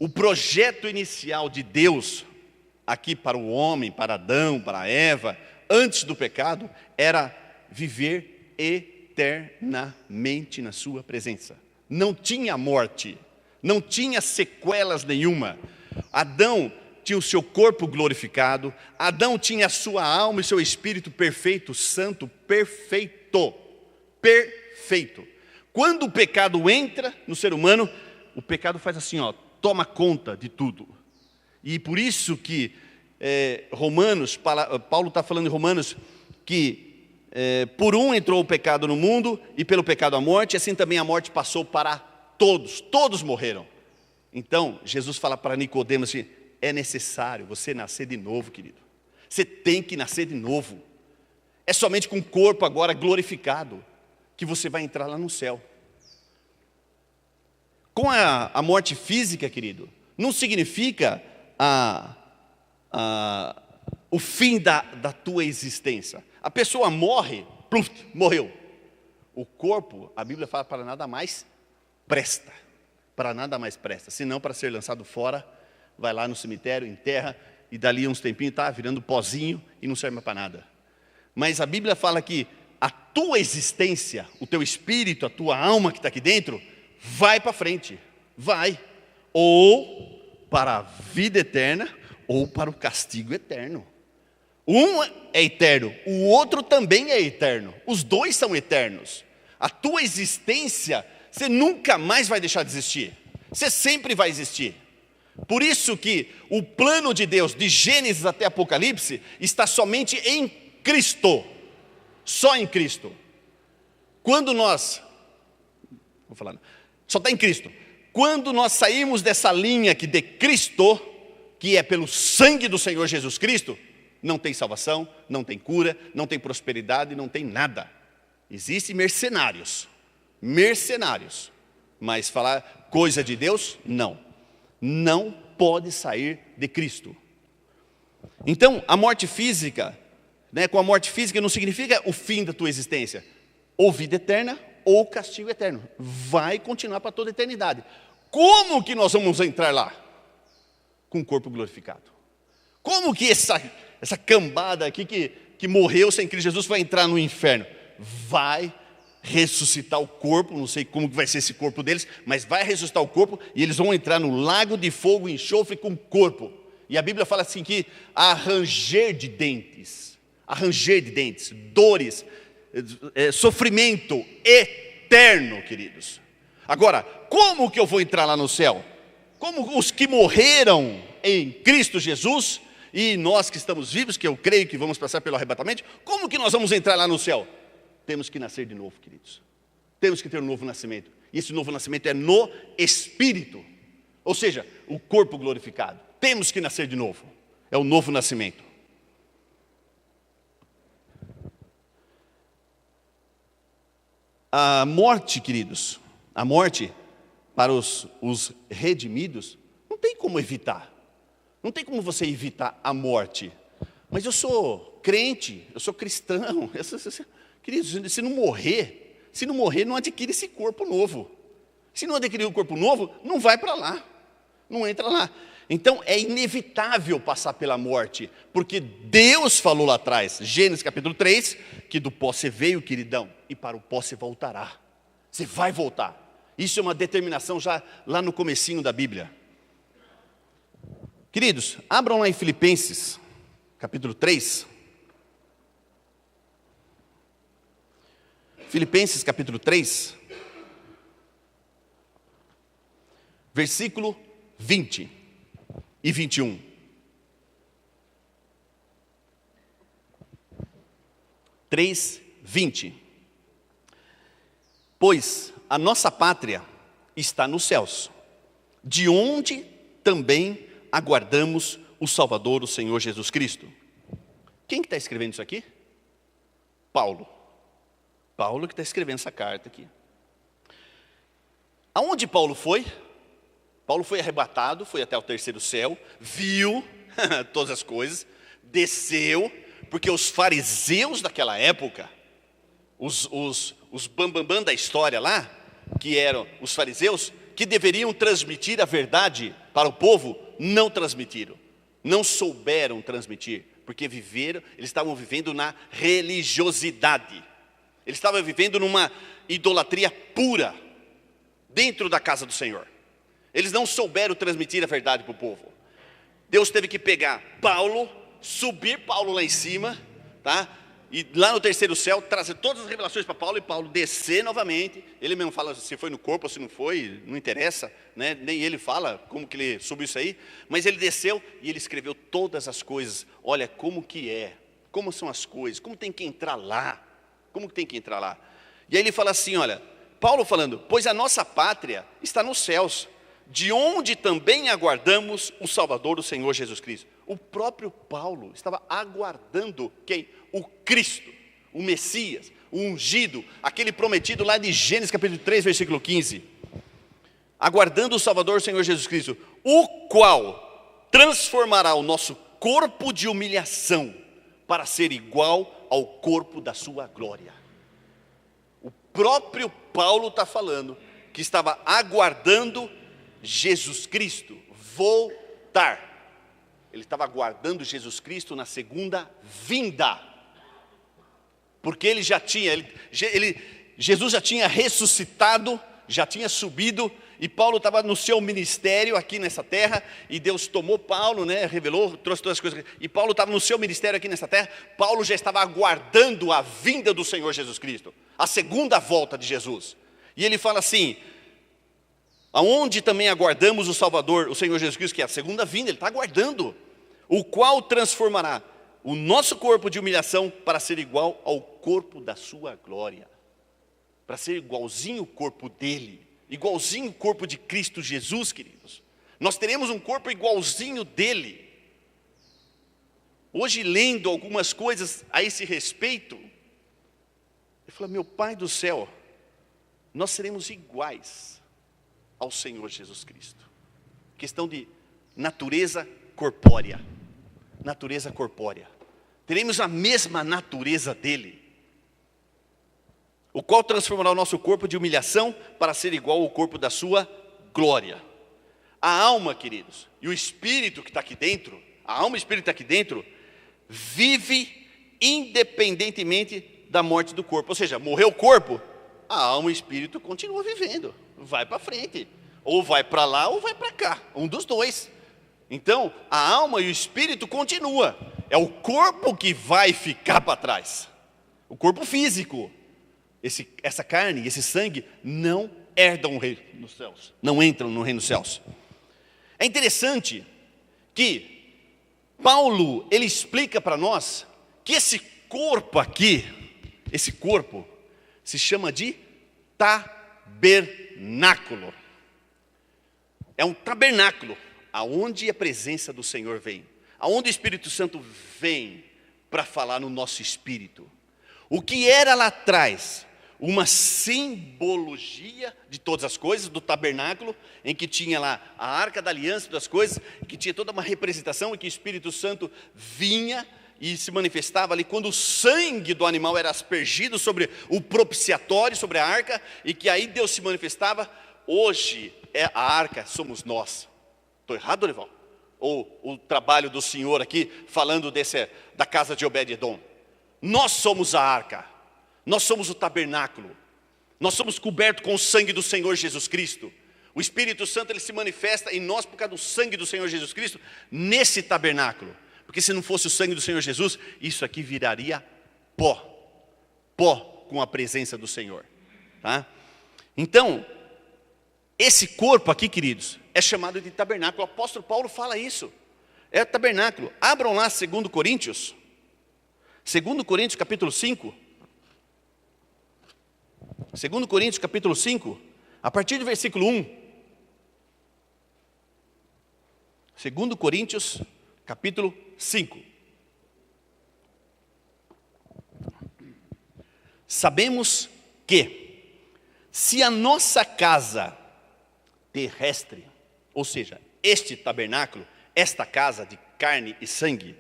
O projeto inicial de Deus, aqui para o homem, para Adão, para Eva, antes do pecado, era viver eternamente na sua presença. Não tinha morte, não tinha sequelas nenhuma. Adão tinha o seu corpo glorificado, Adão tinha a sua alma e seu espírito perfeito, santo, perfeito, perfeito. Quando o pecado entra no ser humano, o pecado faz assim, ó, toma conta de tudo. E por isso que Paulo está falando em Romanos que por um entrou o pecado no mundo e pelo pecado a morte, assim também a morte passou para todos, todos morreram. Então Jesus fala para Nicodemos assim, é necessário você nascer de novo, querido. Você tem que nascer de novo. É somente com o corpo agora glorificado que você vai entrar lá no céu. Com a morte física, querido, não significa o fim da tua existência. A pessoa morre, pluf, morreu. O corpo, a Bíblia fala, para nada mais presta. Para nada mais presta. Senão, para ser lançado fora, vai lá no cemitério, enterra, e dali uns tempinhos está virando pozinho e não serve mais para nada. Mas a Bíblia fala que a tua existência, o teu espírito, a tua alma que está aqui dentro, vai para frente, vai, ou para a vida eterna, ou para o castigo eterno. Um é eterno, o outro também é eterno, os dois são eternos. A tua existência, você nunca mais vai deixar de existir, você sempre vai existir. Por isso que o plano de Deus, de Gênesis até Apocalipse, está somente em Cristo, só em Cristo. Quando nós, só está em Cristo. Quando nós saímos dessa linha aqui de Cristo, que é pelo sangue do Senhor Jesus Cristo, não tem salvação, não tem cura, não tem prosperidade, não tem nada. Existem mercenários, mas falar coisa de Deus, não pode sair de Cristo. Então, a morte física, com a morte física não significa o fim da tua existência, ou vida eterna, ou castigo eterno, vai continuar para toda a eternidade. Como que nós vamos entrar lá? Com o corpo glorificado. Como que essa cambada aqui que morreu sem Cristo Jesus vai entrar no inferno? Vai ressuscitar o corpo, não sei como que vai ser esse corpo deles, mas vai ressuscitar o corpo e eles vão entrar no lago de fogo e enxofre com o corpo. E a Bíblia fala assim que há ranger de dentes, dores, sofrimento eterno, queridos. Agora, como que eu vou entrar lá no céu? Como os que morreram em Cristo Jesus e nós que estamos vivos, que eu creio que vamos passar pelo arrebatamento, como que nós vamos entrar lá no céu? Temos que nascer de novo, queridos. Temos que ter um novo nascimento. E esse novo nascimento é no Espírito. Ou seja, o corpo glorificado. Temos que nascer de novo. É o novo nascimento. A morte, queridos, a morte para os redimidos, não tem como evitar. Não tem como você evitar a morte. Mas eu sou crente, eu sou cristão. Queridos, se não morrer, não adquire esse corpo novo. Se não adquirir o corpo novo, não vai para lá, não entra lá. Então é inevitável passar pela morte, porque Deus falou lá atrás, Gênesis capítulo 3, que do pó você veio, queridão, e para o pó você voltará. Você vai voltar. Isso é uma determinação já lá no comecinho da Bíblia. Queridos, abram lá em Filipenses capítulo 3. Filipenses capítulo 3, versículo 20 e 21. Três, 20. Pois a nossa pátria está nos céus, de onde também aguardamos o Salvador, o Senhor Jesus Cristo. Quem que está escrevendo isso aqui? Paulo que está escrevendo essa carta aqui. Aonde Paulo foi? Paulo foi arrebatado, foi até o terceiro céu, viu todas as coisas, desceu, porque os fariseus daquela época, os bambambam da história lá, que eram os fariseus, que deveriam transmitir a verdade para o povo, não transmitiram, não souberam transmitir, porque eles estavam vivendo na religiosidade. Eles estavam vivendo numa idolatria pura, dentro da casa do Senhor. Eles não souberam transmitir a verdade para o povo. Deus teve que pegar Paulo, subir Paulo lá em cima, tá? E lá no terceiro céu, trazer todas as revelações para Paulo, e Paulo descer novamente. Ele mesmo fala se foi no corpo ou se não foi, não interessa, né? Nem ele fala como que ele subiu isso aí. Mas ele desceu e ele escreveu todas as coisas. Olha como que é, como são as coisas, como tem que entrar lá. Como que tem que entrar lá? E aí ele fala assim, olha, Paulo falando, pois a nossa pátria está nos céus, de onde também aguardamos o Salvador, o Senhor Jesus Cristo. O próprio Paulo estava aguardando quem? O Cristo, o Messias, o ungido, aquele prometido lá de Gênesis capítulo 3, versículo 15. Aguardando o Salvador, o Senhor Jesus Cristo, o qual transformará o nosso corpo de humilhação para ser igual ao corpo da sua glória. O próprio Paulo está falando que estava aguardando Jesus Cristo voltar. Ele estava aguardando Jesus Cristo na segunda vinda. porque ele já tinha, Jesus já tinha ressuscitado, já tinha subido, e Paulo estava no seu ministério aqui nessa terra, e Deus tomou Paulo, né, revelou, trouxe todas as coisas, e Paulo estava no seu ministério aqui nessa terra. Paulo já estava aguardando a vinda do Senhor Jesus Cristo, a segunda volta de Jesus. E ele fala assim: aonde também aguardamos o Salvador, o Senhor Jesus Cristo, que é a segunda vinda, ele está aguardando, o qual transformará o nosso corpo de humilhação para ser igual ao corpo da sua glória, para ser igualzinho o corpo dele, igualzinho o corpo de Cristo Jesus, queridos. Nós teremos um corpo igualzinho dele. Hoje, lendo algumas coisas a esse respeito, eu falo: meu Pai do céu, nós seremos iguais ao Senhor Jesus Cristo. Questão de natureza corpórea. Natureza corpórea. Teremos a mesma natureza dele, o qual transformará o nosso corpo de humilhação para ser igual ao corpo da sua glória. A alma, queridos, e o espírito que está aqui dentro, a alma e o espírito que está aqui dentro, vive independentemente da morte do corpo. Ou seja, morreu o corpo, a alma e o espírito continuam vivendo, vai para frente, ou vai para lá ou vai para cá, um dos dois. Então, a alma e o espírito continuam, é o corpo que vai ficar para trás, o corpo físico. Essa carne, esse sangue não herdam o reino dos céus, não entram no reino dos céus. É interessante que Paulo, ele explica para nós que esse corpo aqui, esse corpo se chama de tabernáculo. É um tabernáculo aonde a presença do Senhor vem, aonde o Espírito Santo vem para falar no nosso espírito. O que era lá atrás uma simbologia de todas as coisas, do tabernáculo, em que tinha lá a arca da aliança das coisas, que tinha toda uma representação, e que o Espírito Santo vinha e se manifestava ali quando o sangue do animal era aspergido sobre o propiciatório, sobre a arca, e que aí Deus se manifestava. Hoje a arca somos nós. Estou errado, Dorival? Ou o trabalho do Senhor aqui, falando da casa de Obed-edom. Nós somos a arca, nós somos o tabernáculo, nós somos cobertos com o sangue do Senhor Jesus Cristo. O Espírito Santo, ele se manifesta em nós por causa do sangue do Senhor Jesus Cristo, nesse tabernáculo. Porque se não fosse o sangue do Senhor Jesus, isso aqui viraria pó com a presença do Senhor, tá? Então, esse corpo aqui, queridos, é chamado de tabernáculo. O apóstolo Paulo fala isso, é tabernáculo. Abram lá 2 Coríntios capítulo 5. 2 Coríntios capítulo 5, a partir do versículo 1. 2 Coríntios capítulo 5. Sabemos que, se a nossa casa terrestre, ou seja, este tabernáculo, esta casa de carne e sangue,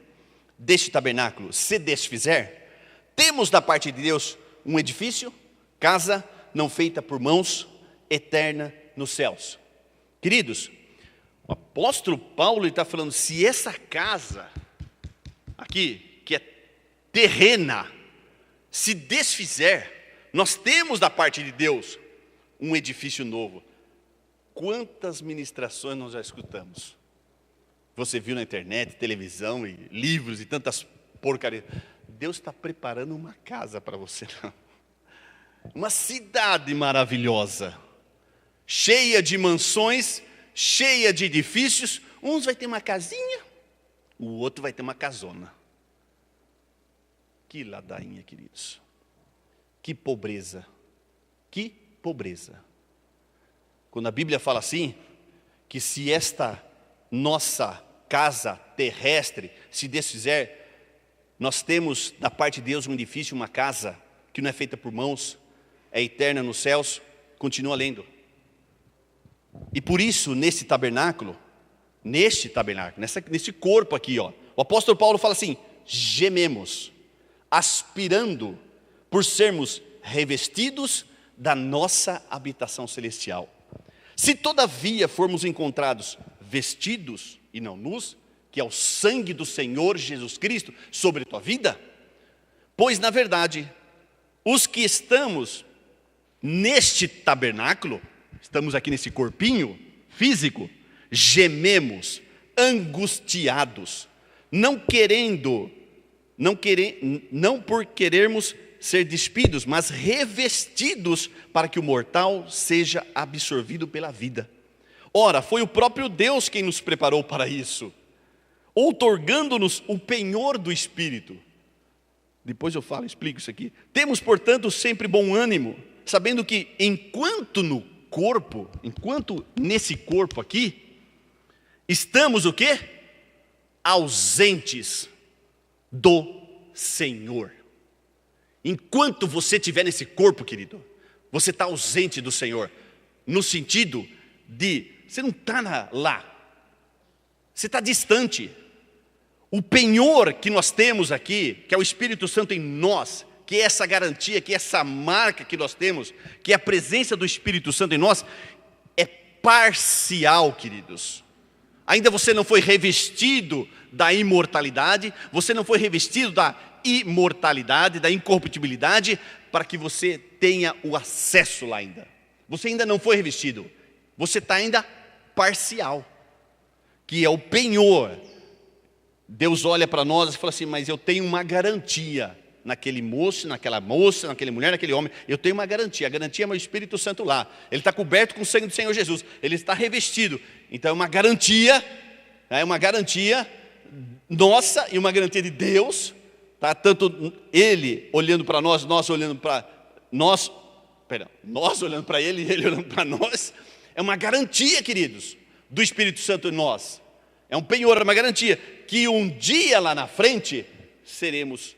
deste tabernáculo se desfizer, temos da parte de Deus um edifício, casa não feita por mãos, eterna nos céus. Queridos, o apóstolo Paulo está falando, se essa casa aqui, que é terrena, se desfizer, nós temos da parte de Deus um edifício novo. Quantas ministrações nós já escutamos? Você viu na internet, televisão e livros e tantas porcarias. Deus está preparando uma casa para você, não? Uma cidade maravilhosa, cheia de mansões, cheia de edifícios. Uns vai ter uma casinha, o outro vai ter uma casona. Que ladainha, queridos. Que pobreza. Que pobreza. Quando a Bíblia fala assim, que se esta nossa casa terrestre se desfizer, nós temos da parte de Deus um edifício, uma casa que não é feita por mãos, é eterna nos céus. Continua lendo. E por isso, nesse tabernáculo, nesse corpo aqui, ó, o apóstolo Paulo fala assim, gememos, aspirando por sermos revestidos da nossa habitação celestial. Se todavia formos encontrados vestidos e não nus, que é o sangue do Senhor Jesus Cristo sobre a tua vida, pois na verdade os que estamos neste tabernáculo, estamos aqui nesse corpinho físico, gememos, angustiados, não por querermos ser despidos, mas revestidos para que o mortal seja absorvido pela vida. Ora, foi o próprio Deus quem nos preparou para isso, outorgando-nos o penhor do Espírito. Depois eu explico isso aqui. Temos, portanto, sempre bom ânimo, sabendo que enquanto nesse corpo aqui, estamos o quê? Ausentes do Senhor. Enquanto você estiver nesse corpo, querido, você está ausente do Senhor, no sentido de, você não está lá, você está distante. O penhor que nós temos aqui, que é o Espírito Santo em nós, que é essa garantia, que é essa marca que nós temos, que é a presença do Espírito Santo em nós, é parcial, queridos. Ainda você não foi revestido da imortalidade, você não foi revestido da imortalidade, da incorruptibilidade, para que você tenha o acesso lá ainda. Você ainda não foi revestido, você está ainda parcial, que é o penhor. Deus olha para nós e fala assim, mas eu tenho uma garantia naquele moço, naquela moça, naquele mulher, naquele homem, eu tenho uma garantia, a garantia é meu Espírito Santo lá, ele está coberto com o sangue do Senhor Jesus, ele está revestido, então é uma garantia nossa e uma garantia de Deus, tá? Tanto Ele olhando para nós, nós olhando para Ele e Ele olhando para nós, é uma garantia, queridos, do Espírito Santo em nós, é um penhor, é uma garantia, que um dia lá na frente, seremos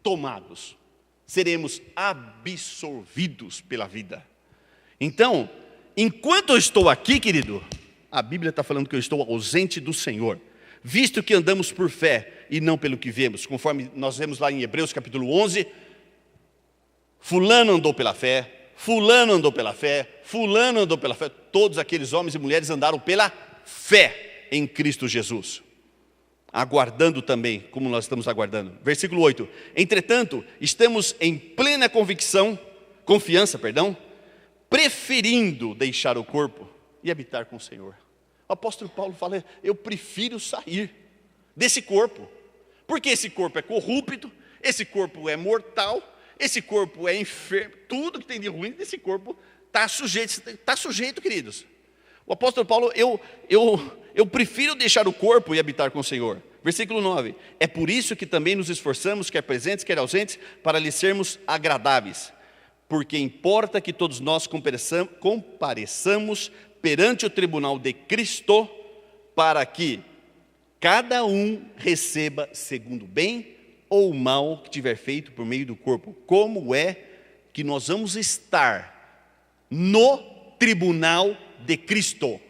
tomados, seremos absorvidos pela vida. Então, enquanto eu estou aqui, querido, a Bíblia está falando que eu estou ausente do Senhor, visto que andamos por fé e não pelo que vemos, conforme nós vemos lá em Hebreus capítulo 11, fulano andou pela fé, fulano andou pela fé, fulano andou pela fé, todos aqueles homens e mulheres andaram pela fé em Cristo Jesus, aguardando também, como nós estamos aguardando. Versículo 8, entretanto, estamos em plena confiança, preferindo deixar o corpo e habitar com o Senhor. O apóstolo Paulo fala, eu prefiro sair desse corpo, porque esse corpo é corrupto, esse corpo é mortal, esse corpo é enfermo, tudo que tem de ruim desse corpo está sujeito, queridos. O apóstolo Paulo, eu prefiro deixar o corpo e habitar com o Senhor. Versículo 9, é por isso que também nos esforçamos, quer presentes, quer ausentes, para lhe sermos agradáveis, porque importa que todos nós compareçamos perante o tribunal de Cristo, para que cada um receba segundo o bem ou o mal que tiver feito por meio do corpo. Como é que nós vamos estar no tribunal de Cristo?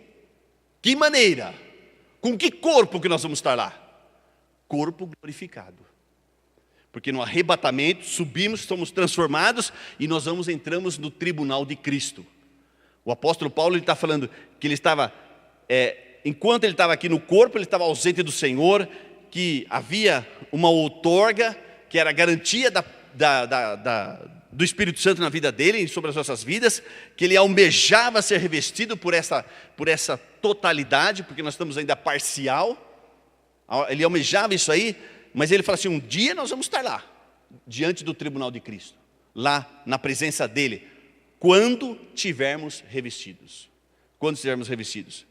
Que maneira? Com que corpo que nós vamos estar lá? Corpo glorificado. Porque no arrebatamento subimos, somos transformados e nós entramos no tribunal de Cristo. O apóstolo Paulo está falando que ele estava, enquanto ele estava aqui no corpo, ele estava ausente do Senhor, que havia uma outorga, que era a garantia do Espírito Santo na vida dele e sobre as nossas vidas, que ele almejava ser revestido por essa totalidade, porque nós estamos ainda parcial, ele almejava isso aí, mas ele fala assim, um dia nós vamos estar lá, diante do tribunal de Cristo, lá na presença dele, quando tivermos revestidos. Quando estivermos revestidos.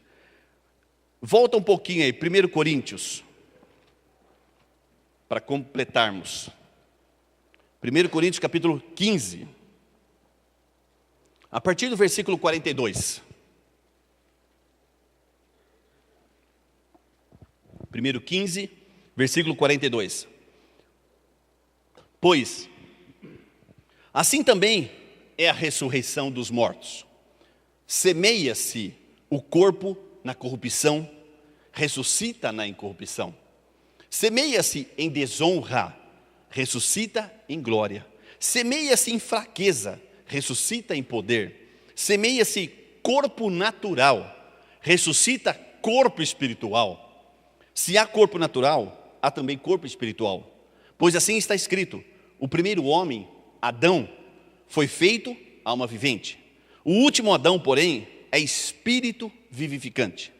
Volta um pouquinho aí, 1 Coríntios, para completarmos. 1 Coríntios capítulo 15, a partir do versículo 42. 1:15, versículo 42. Pois, assim também é a ressurreição dos mortos. Semeia-se o corpo na corrupção, ressuscita na incorrupção. Semeia-se em desonra, ressuscita em glória. Semeia-se em fraqueza, ressuscita em poder. Semeia-se corpo natural, ressuscita corpo espiritual. Se há corpo natural, há também corpo espiritual. Pois assim está escrito, o primeiro homem, Adão, foi feito alma vivente. O último Adão, porém, é espírito vivificante.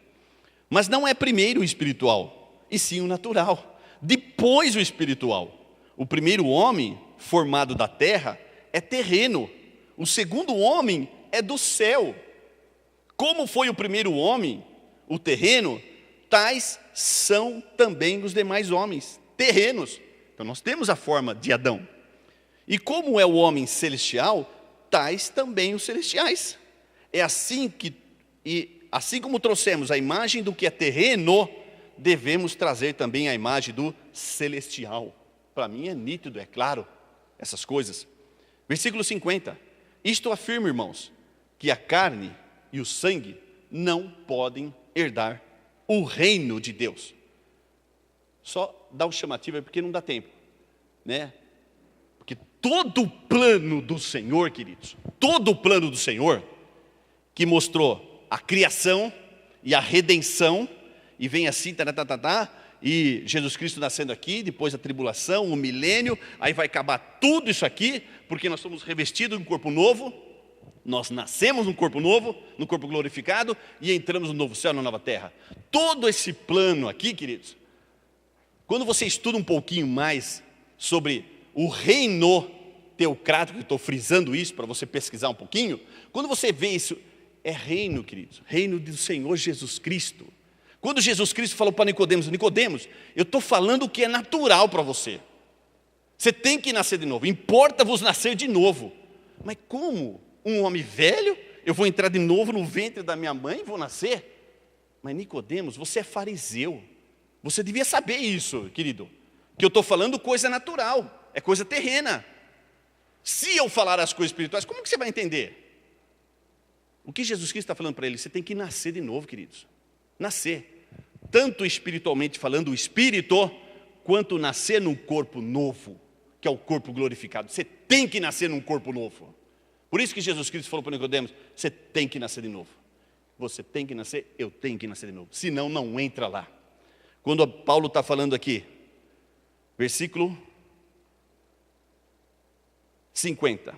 Mas não é primeiro o espiritual, e sim o natural. Depois o espiritual. O primeiro homem, formado da terra, é terreno. O segundo homem é do céu. Como foi o primeiro homem, o terreno, tais são também os demais homens, terrenos. Então nós temos a forma de Adão. E como é o homem celestial, tais também os celestiais. É assim que, e assim como trouxemos a imagem do que é terreno, devemos trazer também a imagem do celestial. Para mim é nítido, é claro, essas coisas. Versículo 50. Isto afirma, irmãos, que a carne e o sangue não podem herdar o reino de Deus. Só dá o chamativo aí porque não dá tempo, né? Porque todo o plano do Senhor, queridos, todo o plano do Senhor, que mostrou a criação e a redenção, e vem assim, e Jesus Cristo nascendo aqui, depois a tribulação, o milênio, aí vai acabar tudo isso aqui, porque nós somos revestidos de um corpo novo, nós nascemos num corpo novo, num corpo glorificado, e entramos no novo céu, na nova terra. Todo esse plano aqui, queridos, quando você estuda um pouquinho mais sobre o reino teocrático, que estou frisando isso para você pesquisar um pouquinho, quando você vê isso, é reino, queridos, reino do Senhor Jesus Cristo. Quando Jesus Cristo falou para Nicodemos, Nicodemos, eu estou falando o que é natural para você. Você tem que nascer de novo, importa-vos nascer de novo. Mas como? Um homem velho, eu vou entrar de novo no ventre da minha mãe e vou nascer? Mas Nicodemos, você é fariseu. Você devia saber isso, querido. Que eu estou falando coisa natural, é coisa terrena. Se eu falar as coisas espirituais, como que você vai entender? O que Jesus Cristo está falando para ele? Você tem que nascer de novo, queridos. Nascer. Tanto espiritualmente falando o espírito, quanto nascer num corpo novo, que é o corpo glorificado. Você tem que nascer num corpo novo. Por isso que Jesus Cristo falou para Nicodemos, você tem que nascer de novo. Você tem que nascer, eu tenho que nascer de novo. Senão não entra lá. Quando Paulo está falando aqui, versículo 50.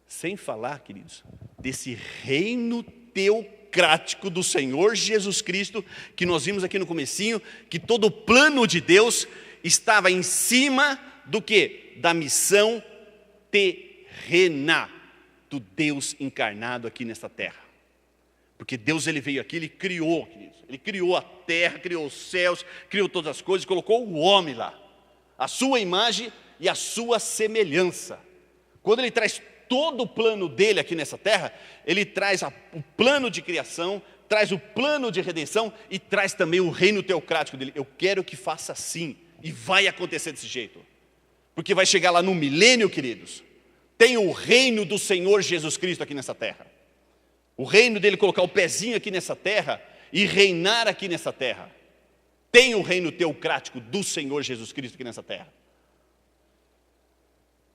Sem falar, queridos, desse reino teocrático do Senhor Jesus Cristo, que nós vimos aqui no comecinho, que todo o plano de Deus estava em cima do quê? Da missão terrena do Deus encarnado aqui nesta terra. Porque Deus, ele veio aqui, ele criou, queridos, ele criou a terra, criou os céus, criou todas as coisas, colocou o homem lá, a sua imagem e a sua semelhança. Quando ele traz todo o plano dele aqui nessa terra, ele traz o plano de criação, traz o plano de redenção e traz também o reino teocrático dele. Eu quero que faça assim, e vai acontecer desse jeito. Porque vai chegar lá no milênio, queridos, tem o reino do Senhor Jesus Cristo aqui nessa terra. O reino dele colocar o pezinho aqui nessa terra e reinar aqui nessa terra. Tem o reino teocrático do Senhor Jesus Cristo aqui nessa terra.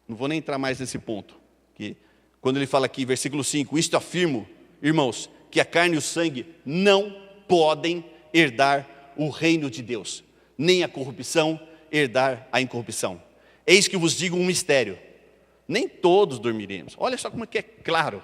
Não vou nem entrar mais nesse ponto. Que quando ele fala aqui, versículo 5, isto afirmo, irmãos, que a carne e o sangue não podem herdar o reino de Deus, nem a corrupção herdar a incorrupção. Eis que vos digo um mistério, nem todos dormiremos. Olha só como é que é claro.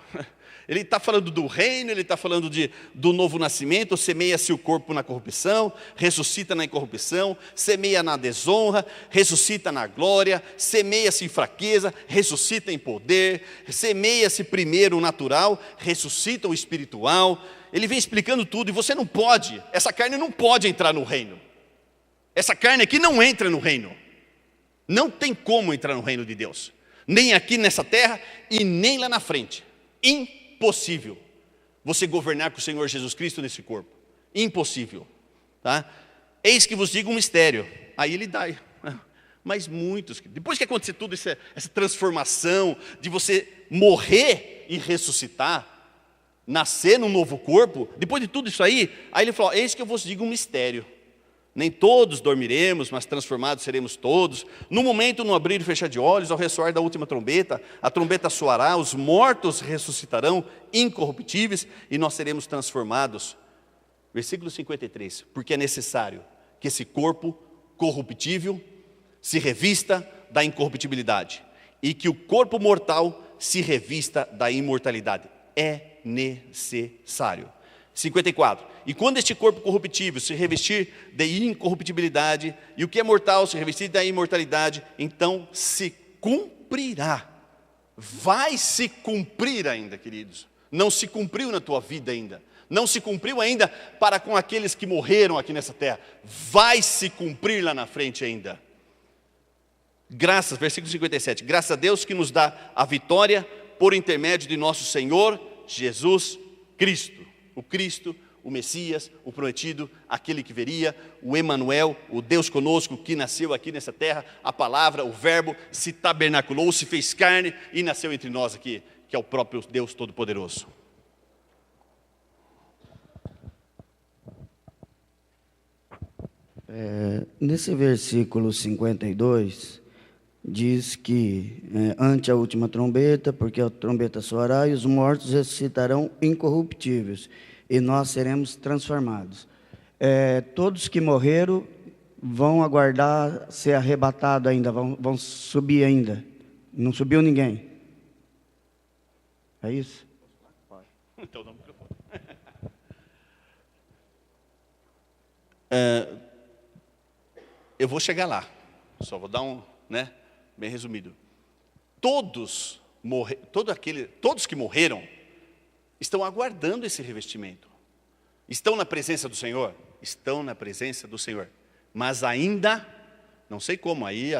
Ele está falando do reino, ele está falando do novo nascimento, semeia-se o corpo na corrupção, ressuscita na incorrupção, semeia na desonra, ressuscita na glória, semeia-se em fraqueza, ressuscita em poder, semeia-se primeiro o natural, ressuscita o espiritual. Ele vem explicando tudo, e você não pode, essa carne não pode entrar no reino. Essa carne aqui não entra no reino. Não tem como entrar no reino de Deus. Nem aqui nessa terra e nem lá na frente. Impossível você governar com o Senhor Jesus Cristo nesse corpo. Impossível. Tá? Eis que vos digo um mistério. Aí ele dá. Mas muitos, depois que acontecer tudo essa transformação, de você morrer e ressuscitar, nascer num novo corpo, depois de tudo isso aí ele falou, eis que eu vos digo um mistério. Nem todos dormiremos, mas transformados seremos todos. No momento, no abrir e fechar de olhos, ao ressoar da última trombeta, a trombeta soará, os mortos ressuscitarão incorruptíveis e nós seremos transformados. Versículo 53, porque é necessário que esse corpo corruptível se revista da incorruptibilidade e que o corpo mortal se revista da imortalidade. É necessário. 54. E quando este corpo corruptível se revestir de incorruptibilidade, e o que é mortal se revestir da imortalidade, então se cumprirá. Vai se cumprir ainda, queridos. Não se cumpriu na tua vida ainda. Não se cumpriu ainda para com aqueles que morreram aqui nessa terra. Vai se cumprir lá na frente ainda. Graças, versículo 57. Graças a Deus que nos dá a vitória por intermédio de nosso Senhor Jesus Cristo. O Cristo, o Messias, o prometido, aquele que veria, o Emanuel, o Deus conosco que nasceu aqui nessa terra, a palavra, o verbo se tabernaculou, se fez carne e nasceu entre nós aqui, que é o próprio Deus Todo-Poderoso. Nesse versículo 52, diz que ante a última trombeta, porque a trombeta soará e os mortos ressuscitarão incorruptíveis, e nós seremos transformados. Todos que morreram vão aguardar ser arrebatados ainda, vão subir ainda. Não subiu ninguém. É isso? Então dá um microfone. Eu vou chegar lá. Só vou dar bem resumido. Todos que morreram estão aguardando esse revestimento. Estão na presença do Senhor? Estão na presença do Senhor. Mas ainda, não sei como, aí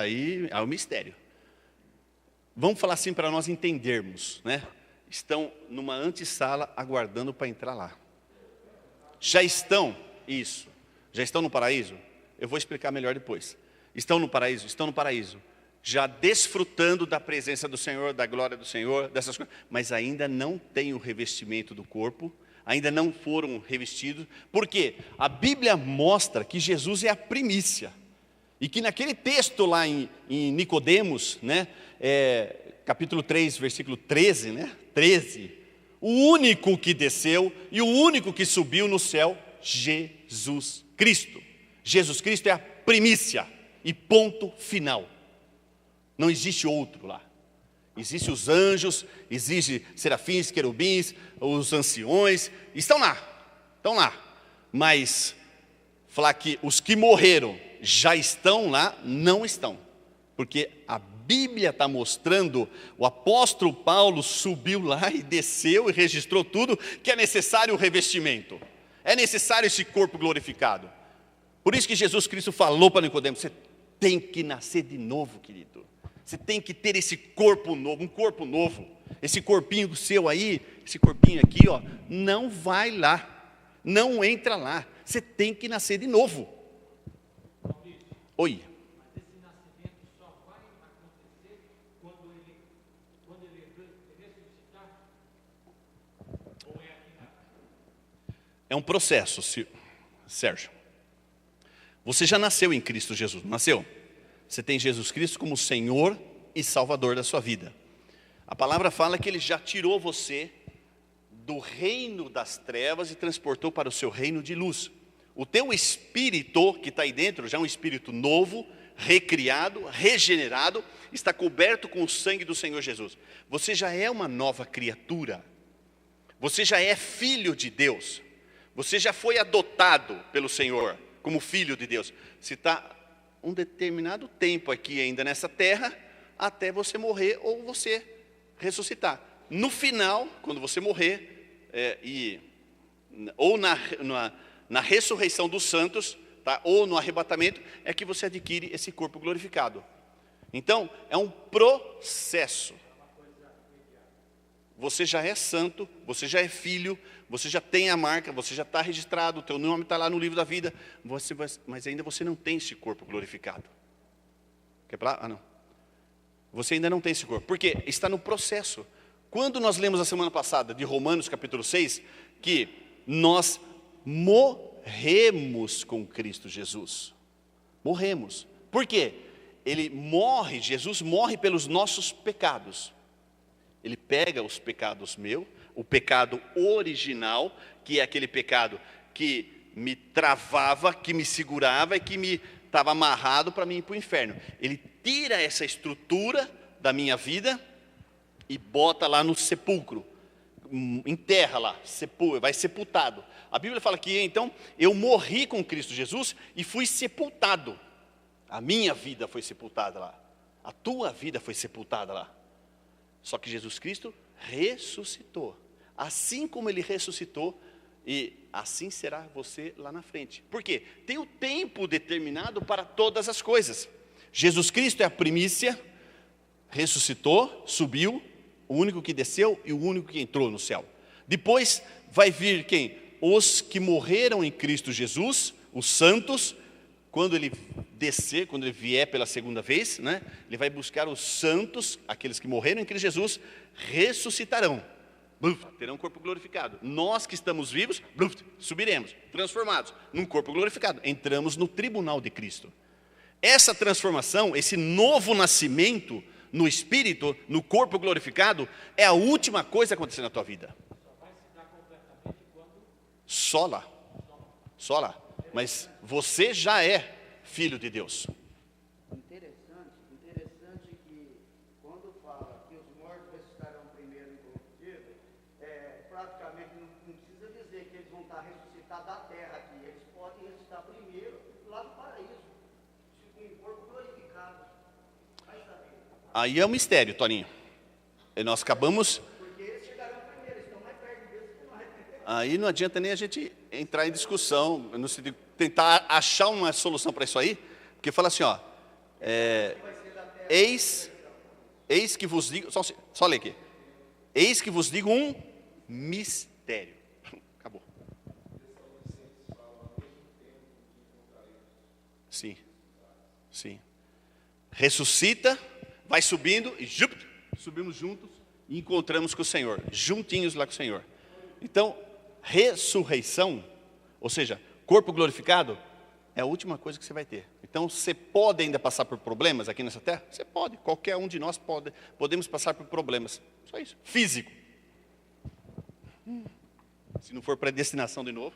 é um mistério. Vamos falar assim para nós entendermos, Estão numa antessala aguardando para entrar lá. Já estão no paraíso? Eu vou explicar melhor depois. Estão no paraíso? Estão no paraíso. Já desfrutando da presença do Senhor, da glória do Senhor, dessas coisas, mas ainda não tem o revestimento do corpo, ainda não foram revestidos, porque a Bíblia mostra que Jesus é a primícia, e que naquele texto lá em Nicodemos, capítulo 3, versículo 13, 13, o único que desceu e o único que subiu no céu, Jesus Cristo. Jesus Cristo é a primícia e ponto final. Não existe outro lá. Existem os anjos, existem serafins, querubins, os anciões, estão lá. Mas falar que os que morreram já estão lá, não estão. Porque a Bíblia está mostrando, o apóstolo Paulo subiu lá e desceu e registrou tudo, que é necessário o revestimento. É necessário esse corpo glorificado. Por isso que Jesus Cristo falou para Nicodemos, você tem que nascer de novo, querido. Você tem que ter esse corpo novo, um corpo novo. Esse corpinho seu aí, esse corpinho aqui, não vai lá. Não entra lá. Você tem que nascer de novo. Oi. Mas esse nascimento só vai acontecer quando ele ressuscitar? Ou é aqui na terra? É um processo, Sérgio. Você já nasceu em Cristo Jesus, não nasceu? Você tem Jesus Cristo como Senhor e Salvador da sua vida. A palavra fala que Ele já tirou você do reino das trevas e transportou para o seu reino de luz. O teu espírito que está aí dentro, já é um espírito novo, recriado, regenerado, está coberto com o sangue do Senhor Jesus. Você já é uma nova criatura. Você já é filho de Deus. Você já foi adotado pelo Senhor como filho de Deus. Você está um determinado tempo aqui ainda nessa terra, até você morrer ou você ressuscitar. No final, quando você morrer, ou na ressurreição dos santos, ou no arrebatamento, é que você adquire esse corpo glorificado. Então, é um processo. Você já é santo, você já é filho, você já tem a marca, você já está registrado, o teu nome está lá no livro da vida, mas ainda você não tem esse corpo glorificado. Quer falar? Não. Você ainda não tem esse corpo, porque está no processo. Quando nós lemos a semana passada de Romanos capítulo 6, que nós morremos com Cristo Jesus. Morremos. Por quê? Jesus morre pelos nossos pecados. Ele pega os pecados meus, o pecado original, que é aquele pecado que me travava, que me segurava e que me estava amarrado para mim ir para o inferno. Ele tira essa estrutura da minha vida e bota lá no sepulcro, enterra lá, vai sepultado. A Bíblia fala que então eu morri com Cristo Jesus e fui sepultado. A minha vida foi sepultada lá, a tua vida foi sepultada lá. Só que Jesus Cristo ressuscitou, assim como Ele ressuscitou, e assim será você lá na frente. Por quê? Tem o tempo determinado para todas as coisas. Jesus Cristo é a primícia, ressuscitou, subiu, o único que desceu e o único que entrou no céu. Depois vai vir quem? Os que morreram em Cristo Jesus, os santos. Quando Ele descer, quando Ele vier pela segunda vez, né, Ele vai buscar os santos, aqueles que morreram em Cristo Jesus, ressuscitarão, terão um corpo glorificado. Nós que estamos vivos, subiremos, transformados num corpo glorificado. Entramos no tribunal de Cristo. Essa transformação, esse novo nascimento no Espírito, no corpo glorificado, é a última coisa a acontecer na tua vida. Só lá. Só lá. Mas você já é filho de Deus. Interessante que quando fala que os mortos ressuscitarão primeiro incorruptível, praticamente não precisa dizer que eles vão estar ressuscitados da terra aqui. Eles podem ressuscitar primeiro lá do paraíso, com um corpo glorificado. Vai saber. Aí é um mistério, Toninho. E nós acabamos... Porque eles chegarão primeiro, eles estão mais perto de Deus que nós. Aí não adianta nem a gente entrar em discussão, no sentido de tentar achar uma solução para isso aí, porque fala assim, ó, eis que vos digo, só ler aqui, eis que vos digo um mistério. Acabou. Sim, sim. Ressuscita, vai subindo e subimos juntos e encontramos com o Senhor, juntinhos lá com o Senhor. Então, ressurreição, ou seja, corpo glorificado, é a última coisa que você vai ter. Então, você pode ainda passar por problemas aqui nessa terra? Você pode, qualquer um de nós podemos passar por problemas. Só isso, físico. Se não for predestinação de novo.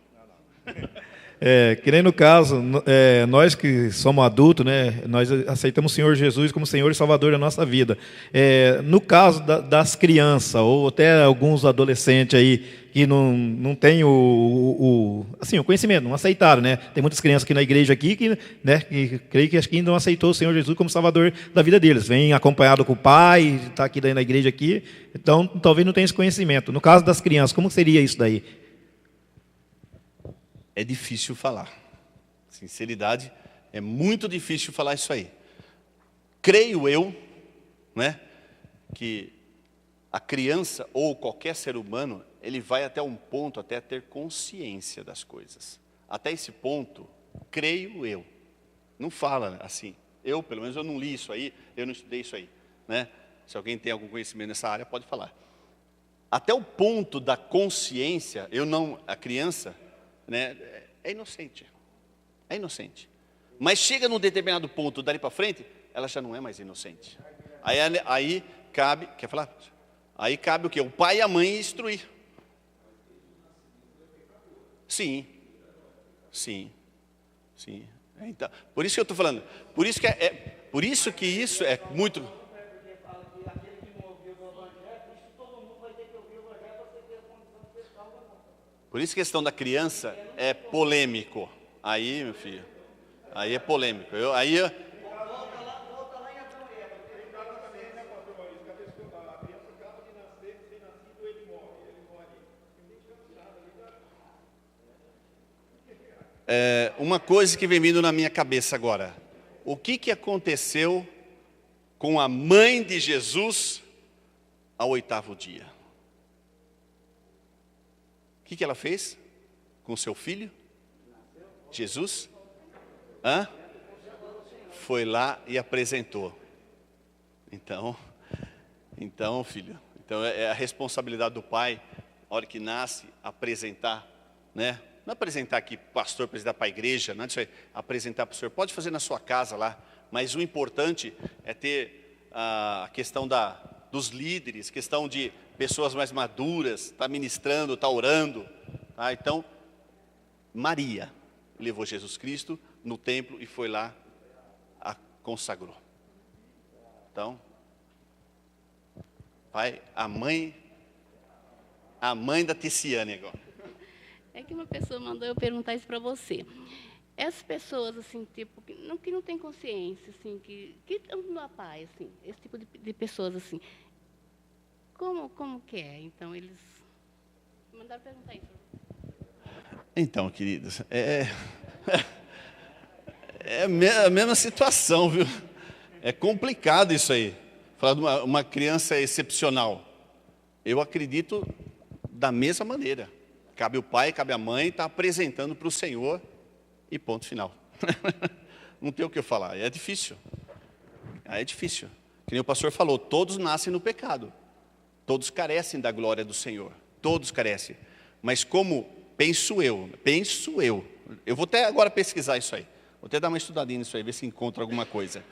Que nem no caso, nós que somos adultos, né, nós aceitamos o Senhor Jesus como Senhor e Salvador da nossa vida. No caso das crianças, ou até alguns adolescentes aí, que não têm o conhecimento, não aceitaram, né? Tem muitas crianças aqui na igreja aqui que, né, que creio que acho que ainda não aceitou o Senhor Jesus como Salvador da vida deles. Vem acompanhado com o pai, está aqui daí na igreja aqui, então talvez não tenha esse conhecimento. No caso das crianças, como seria isso daí? É difícil falar. Sinceridade, é muito difícil falar isso aí. Creio eu, né, que a criança ou qualquer ser humano, ele vai até um ponto até ter consciência das coisas. Até esse ponto, creio eu. Não fala assim. Eu, pelo menos, eu não li isso aí, eu não estudei isso aí, né? Se alguém tem algum conhecimento nessa área, pode falar. Até o ponto da consciência, a criança, né, é inocente. É inocente. Mas chega num determinado ponto, dali para frente, ela já não é mais inocente. Aí cabe, quer falar? Aí cabe o quê? O pai e a mãe instruir. Sim. Sim. Sim. Então, por isso que eu estou falando. Por isso que isso é muito. Por isso a questão da criança é polêmico. Aí, meu filho, aí é polêmico. Uma coisa que vem vindo na minha cabeça agora. O que aconteceu com a mãe de Jesus ao 8º dia? O que ela fez com seu filho? Jesus? Foi lá e apresentou. Então, filho, é a responsabilidade do pai, na hora que nasce, apresentar, né? Não apresentar aqui para o pastor, apresentar para a igreja, não é isso aí, apresentar para o senhor. Pode fazer na sua casa lá, mas o importante é ter a questão dos líderes, questão de pessoas mais maduras, está ministrando, está orando. Tá? Então, Maria levou Jesus Cristo no templo e foi lá, a consagrou. Então, Vai, a mãe da Ticiane agora. É que uma pessoa mandou eu perguntar isso para você. Essas pessoas, assim, tipo, que não têm consciência, assim, que estão na paz, assim, esse tipo de pessoas, assim, como que é? Então, eles mandaram perguntar isso. Então, queridos, é a mesma situação, viu? É complicado isso aí. Falar de uma criança excepcional. Eu acredito da mesma maneira. Cabe o pai, cabe a mãe, está apresentando para o Senhor e ponto final. Não tem o que eu falar. É difícil. É difícil. Que nem o pastor falou, todos nascem no pecado. Todos carecem da glória do Senhor. Todos carecem. Mas como penso eu, eu vou até agora pesquisar isso aí. Vou até dar uma estudadinha nisso aí, ver se encontro alguma coisa.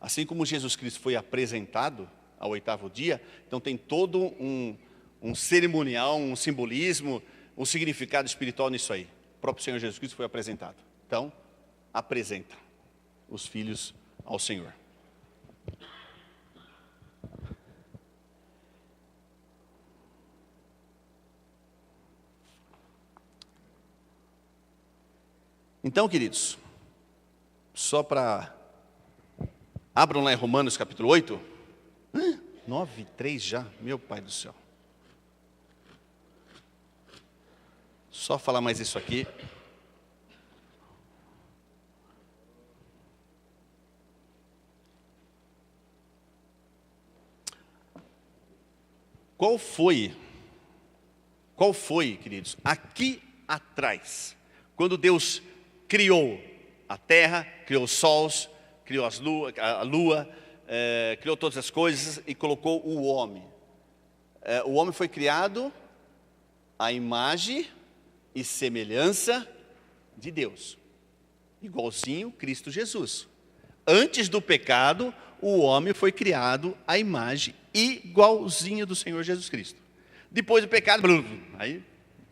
Assim como Jesus Cristo foi apresentado ao 8º dia, então tem todo um cerimonial, um simbolismo, um significado espiritual nisso aí. O próprio Senhor Jesus Cristo foi apresentado. Então, apresenta os filhos ao Senhor. Então, queridos, só para... Abram lá em Romanos capítulo 8. 9:3 já? Meu Pai do céu. Só falar mais isso aqui. Qual foi, queridos, aqui atrás, quando Deus criou a terra, criou os sols, criou a lua, criou todas as coisas e colocou o homem. O homem foi criado à imagem e semelhança de Deus, igualzinho Cristo Jesus. Antes do pecado, o homem foi criado à imagem igualzinho do Senhor Jesus Cristo. Depois do pecado, aí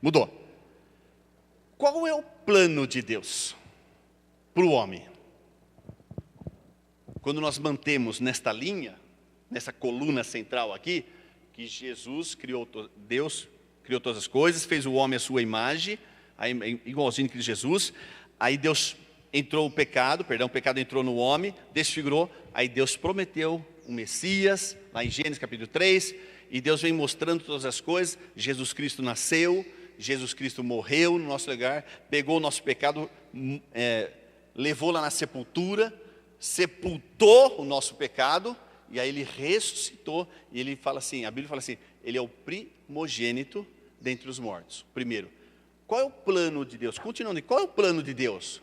mudou. Qual é o plano de Deus para o homem? Quando nós mantemos nesta linha, nessa coluna central aqui, que Deus criou todas as coisas, fez o homem à sua imagem, igualzinho que Jesus, aí Deus entrou o pecado entrou no homem, desfigurou, aí Deus prometeu um Messias, lá em Gênesis capítulo 3, e Deus vem mostrando todas as coisas, Jesus Cristo nasceu, Jesus Cristo morreu no nosso lugar, pegou o nosso pecado, levou lá na sepultura, sepultou o nosso pecado, e aí ele ressuscitou, e ele fala assim, a Bíblia fala assim, ele é o primogênito dentre os mortos. Primeiro, qual é o plano de Deus? Continuando, qual é o plano de Deus?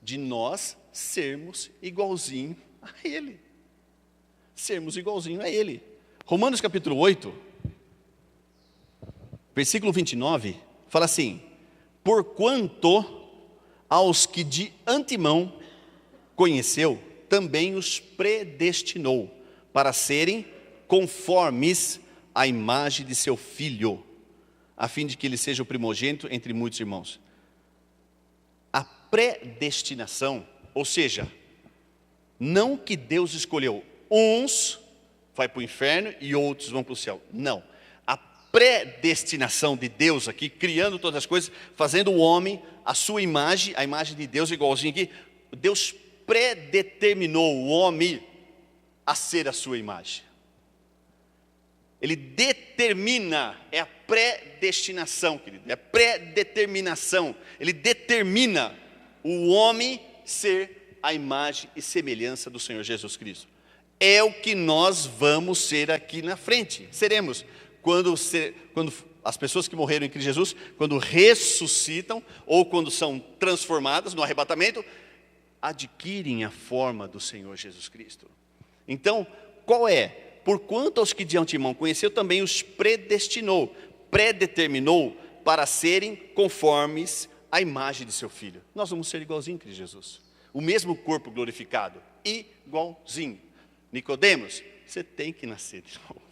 De nós sermos igualzinho a Ele. Sermos igualzinho a Ele. Romanos capítulo 8, versículo 29, fala assim, porquanto aos que de antemão conheceu, também os predestinou para serem conformes à imagem de seu Filho, a fim de que ele seja o primogênito entre muitos irmãos. A predestinação, ou seja, não que Deus escolheu uns vai para o inferno e outros vão para o céu. Não. A predestinação de Deus aqui, criando todas as coisas, fazendo o homem a sua imagem, a imagem de Deus igualzinho aqui, Deus predeterminou o homem a ser a sua imagem. Ele determina, é a predestinação, querido, é a predeterminação. Ele determina o homem ser a imagem e semelhança do Senhor Jesus Cristo. É o que nós vamos ser aqui na frente. Seremos, quando as pessoas que morreram em Cristo Jesus, quando ressuscitam, ou quando são transformadas no arrebatamento, adquirem a forma do Senhor Jesus Cristo. Então, qual é? Porquanto aos que de antemão conheceu, também os predestinou, predeterminou para serem conformes à imagem de seu Filho. Nós vamos ser igualzinho a Cristo Jesus. O mesmo corpo glorificado, igualzinho. Nicodemos, você tem que nascer de novo.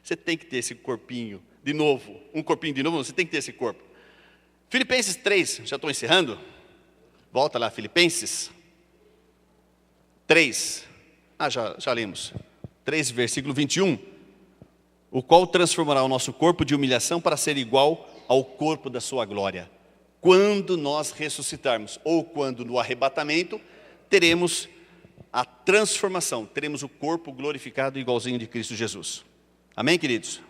Você tem que ter esse corpinho de novo. Um corpinho de novo, você tem que ter esse corpo. Filipenses 3, já estou encerrando. Volta lá, Filipenses 3. Já lemos. 3, versículo 21. o qual transformará o nosso corpo de humilhação para ser igual ao corpo da sua glória. Quando nós ressuscitarmos, ou quando no arrebatamento, teremos a transformação, teremos o corpo glorificado igualzinho de Cristo Jesus. Amém, queridos?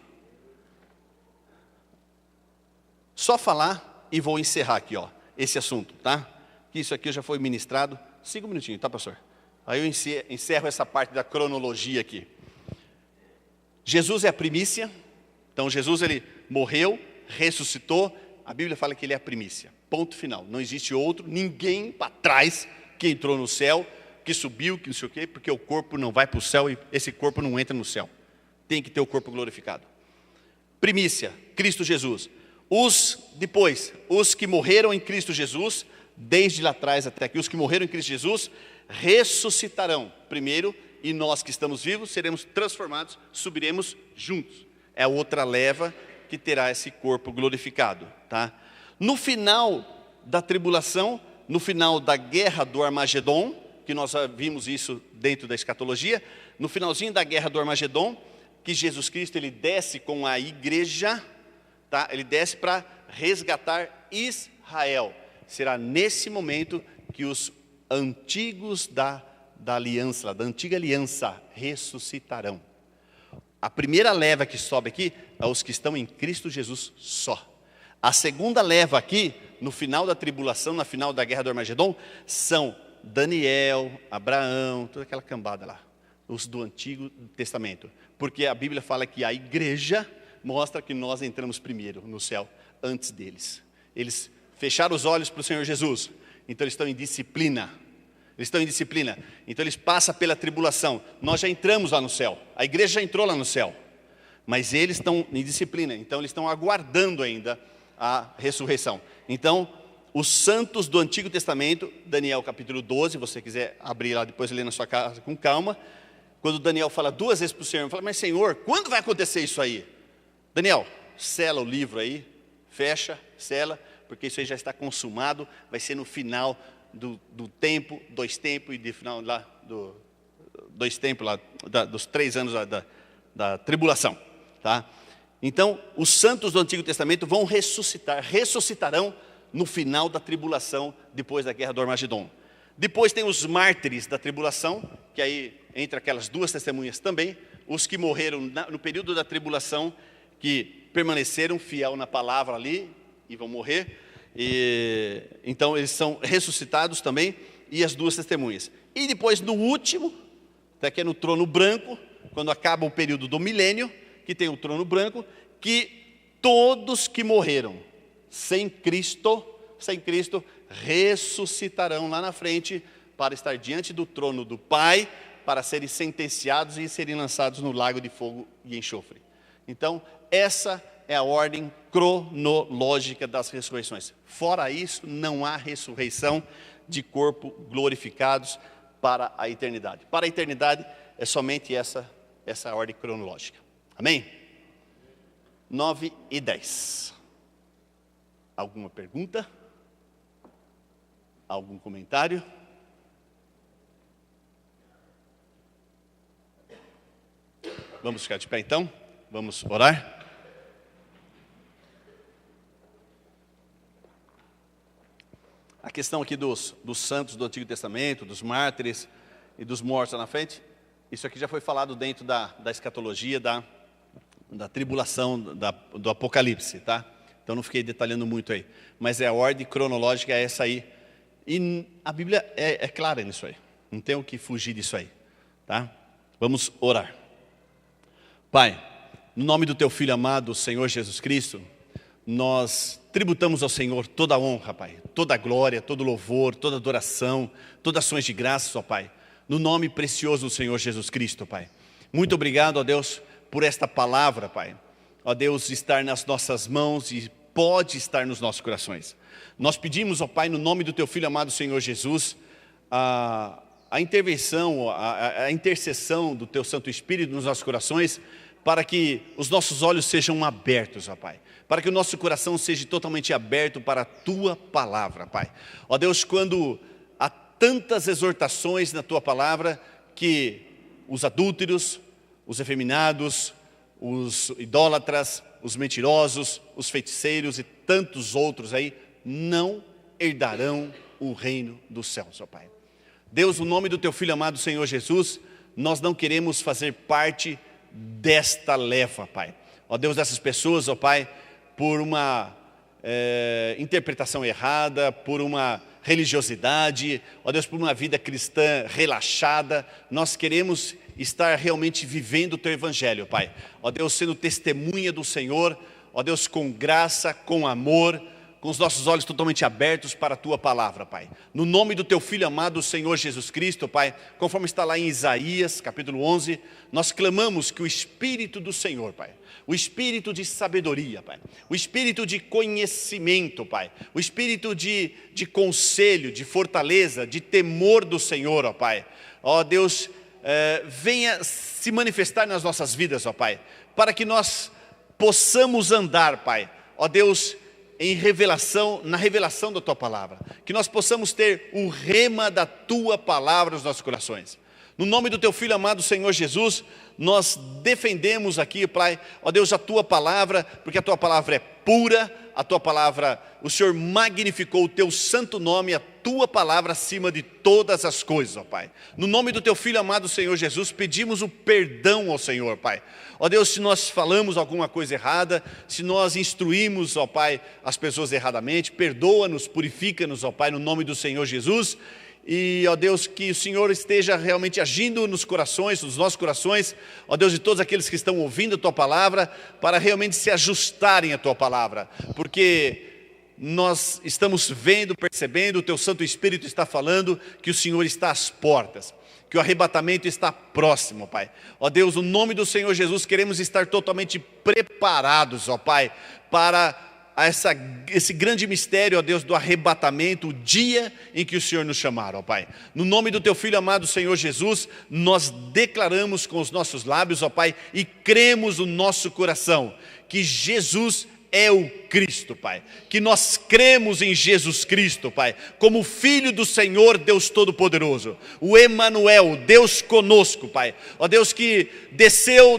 Só falar e vou encerrar aqui, ó, esse assunto, tá? Que isso aqui já foi ministrado. 5 minutinhos, tá, pastor? Aí eu encerro essa parte da cronologia aqui. Jesus é a primícia. Então Jesus, ele morreu, ressuscitou. A Bíblia fala que ele é a primícia. Ponto final. Não existe outro, ninguém para trás que entrou no céu, que subiu, que não sei o quê, porque o corpo não vai para o céu e esse corpo não entra no céu. Tem que ter o corpo glorificado. Primícia, Cristo Jesus. Depois, os que morreram em Cristo Jesus, desde lá atrás até aqui, os que morreram em Cristo Jesus, ressuscitarão primeiro, e nós que estamos vivos seremos transformados, subiremos juntos. É a outra leva que terá esse corpo glorificado, tá? No final da tribulação, no final da guerra do Armagedon, que nós vimos isso dentro da escatologia, no finalzinho da guerra do Armagedon, que Jesus Cristo, ele desce com a igreja, tá? Ele desce para resgatar Israel. Será nesse momento que os antigos da aliança, da antiga aliança, ressuscitarão. A primeira leva que sobe aqui é os que estão em Cristo Jesus só. A segunda leva aqui, no final da tribulação, no final da guerra do Armagedon, são Daniel, Abraão, toda aquela cambada lá, os do Antigo Testamento. Porque a Bíblia fala que a igreja mostra que nós entramos primeiro no céu, antes deles. Eles fecharam os olhos para o Senhor Jesus, então eles estão em disciplina. Então eles passam pela tribulação. Nós já entramos lá no céu, a igreja já entrou lá no céu, mas eles estão em disciplina, então eles estão aguardando ainda a ressurreição. Então, os santos do Antigo Testamento, Daniel capítulo 12, se você quiser abrir lá depois e ler na sua casa com calma, quando Daniel fala 2 vezes para o Senhor, fala, mas Senhor, quando vai acontecer isso aí? Daniel, sela o livro aí, fecha, sela, porque isso aí já está consumado, vai ser no final do tempo, 2 tempos, e de final lá, 2 tempos lá, dos 3 anos da tribulação, tá? Então, os santos do Antigo Testamento vão ressuscitarão no final da tribulação, depois da guerra do Armagedon. Depois tem os mártires da tribulação, que aí, entre aquelas 2 testemunhas também, os que morreram no período da tribulação, que permaneceram fiel na palavra ali, e vão morrer, então eles são ressuscitados também, e as 2 testemunhas. E depois no último, até que é no trono branco, quando acaba o período do milênio, que tem o trono branco, que todos que morreram sem Cristo, ressuscitarão lá na frente, para estar diante do trono do Pai, para serem sentenciados e serem lançados no lago de fogo e enxofre. Então, essa é a ordem cronológica das ressurreições. Fora isso, não há ressurreição de corpo glorificados para a eternidade. Para a eternidade é somente essa ordem cronológica. Amém? 9:10. Alguma pergunta? Algum comentário? Vamos ficar de pé então? Vamos orar? A questão aqui dos santos do Antigo Testamento, dos mártires e dos mortos lá na frente, isso aqui já foi falado dentro da escatologia, da tribulação, do Apocalipse, tá? Então não fiquei detalhando muito aí, mas a ordem cronológica é essa aí, e a Bíblia é clara nisso aí, não tem o que fugir disso aí, tá? Vamos orar. Pai, no nome do Teu Filho amado, Senhor Jesus Cristo, nós tributamos ao Senhor toda a honra, Pai, toda a glória, todo louvor, toda adoração, todas ações de graça, ó Pai, no nome precioso do Senhor Jesus Cristo, Pai. Muito obrigado, ó Deus, por esta palavra, Pai. Ó Deus, estar nas nossas mãos e pode estar nos nossos corações. Nós pedimos, ó Pai, no nome do Teu Filho amado, Senhor Jesus, a intervenção, a intercessão do Teu Santo Espírito nos nossos corações, para que os nossos olhos sejam abertos, ó Pai, para que o nosso coração seja totalmente aberto para a Tua palavra, Pai. Ó Deus, quando há tantas exortações na Tua palavra, que os adúlteros, os efeminados, os idólatras, os mentirosos, os feiticeiros e tantos outros aí, não herdarão o reino dos céus, ó Pai. Deus, no nome do Teu Filho amado, Senhor Jesus, nós não queremos fazer parte desta leva, Pai. Ó Deus, dessas pessoas, ó Pai, por uma interpretação errada, por uma religiosidade, ó Deus, por uma vida cristã relaxada, nós queremos estar realmente vivendo o Teu Evangelho, Pai. Ó Deus, sendo testemunha do Senhor, ó Deus, com graça, com amor, com os nossos olhos totalmente abertos para a Tua palavra, Pai. No nome do Teu Filho amado, Senhor Jesus Cristo, Pai, conforme está lá em Isaías, capítulo 11, nós clamamos que o Espírito do Senhor, Pai, o Espírito de sabedoria, Pai, o Espírito de conhecimento, Pai, o Espírito de conselho, de fortaleza, de temor do Senhor, ó Pai, ó Deus, venha se manifestar nas nossas vidas, ó Pai, para que nós possamos andar, Pai, ó Deus, em revelação, na revelação da Tua palavra, que nós possamos ter o rema da Tua palavra nos nossos corações. No nome do Teu Filho amado, Senhor Jesus, nós defendemos aqui, Pai, ó Deus, a Tua palavra, porque a Tua palavra é pura, a Tua palavra, o Senhor magnificou o Teu santo nome, a Tua palavra acima de todas as coisas, ó Pai. No nome do Teu Filho amado, Senhor Jesus, pedimos o perdão ao Senhor, Pai. Ó Deus, se nós falamos alguma coisa errada, se nós instruímos, ó Pai, as pessoas erradamente, perdoa-nos, purifica-nos, ó Pai, no nome do Senhor Jesus. E, ó Deus, que o Senhor esteja realmente agindo nos corações, nos nossos corações, ó Deus, de todos aqueles que estão ouvindo a Tua palavra, para realmente se ajustarem à Tua palavra, porque nós estamos vendo, percebendo, o Teu Santo Espírito está falando que o Senhor está às portas, que o arrebatamento está próximo, Pai. Ó Deus, no nome do Senhor Jesus, queremos estar totalmente preparados, ó Pai, para esse grande mistério, ó Deus, do arrebatamento, o dia em que o Senhor nos chamar, ó Pai. No nome do Teu Filho amado, Senhor Jesus, nós declaramos com os nossos lábios, ó Pai, e cremos no nosso coração, que Jesus é o Cristo, Pai, que nós cremos em Jesus Cristo, Pai, como Filho do Senhor, Deus Todo-Poderoso, o Emanuel, Deus conosco, Pai, ó Deus, que desceu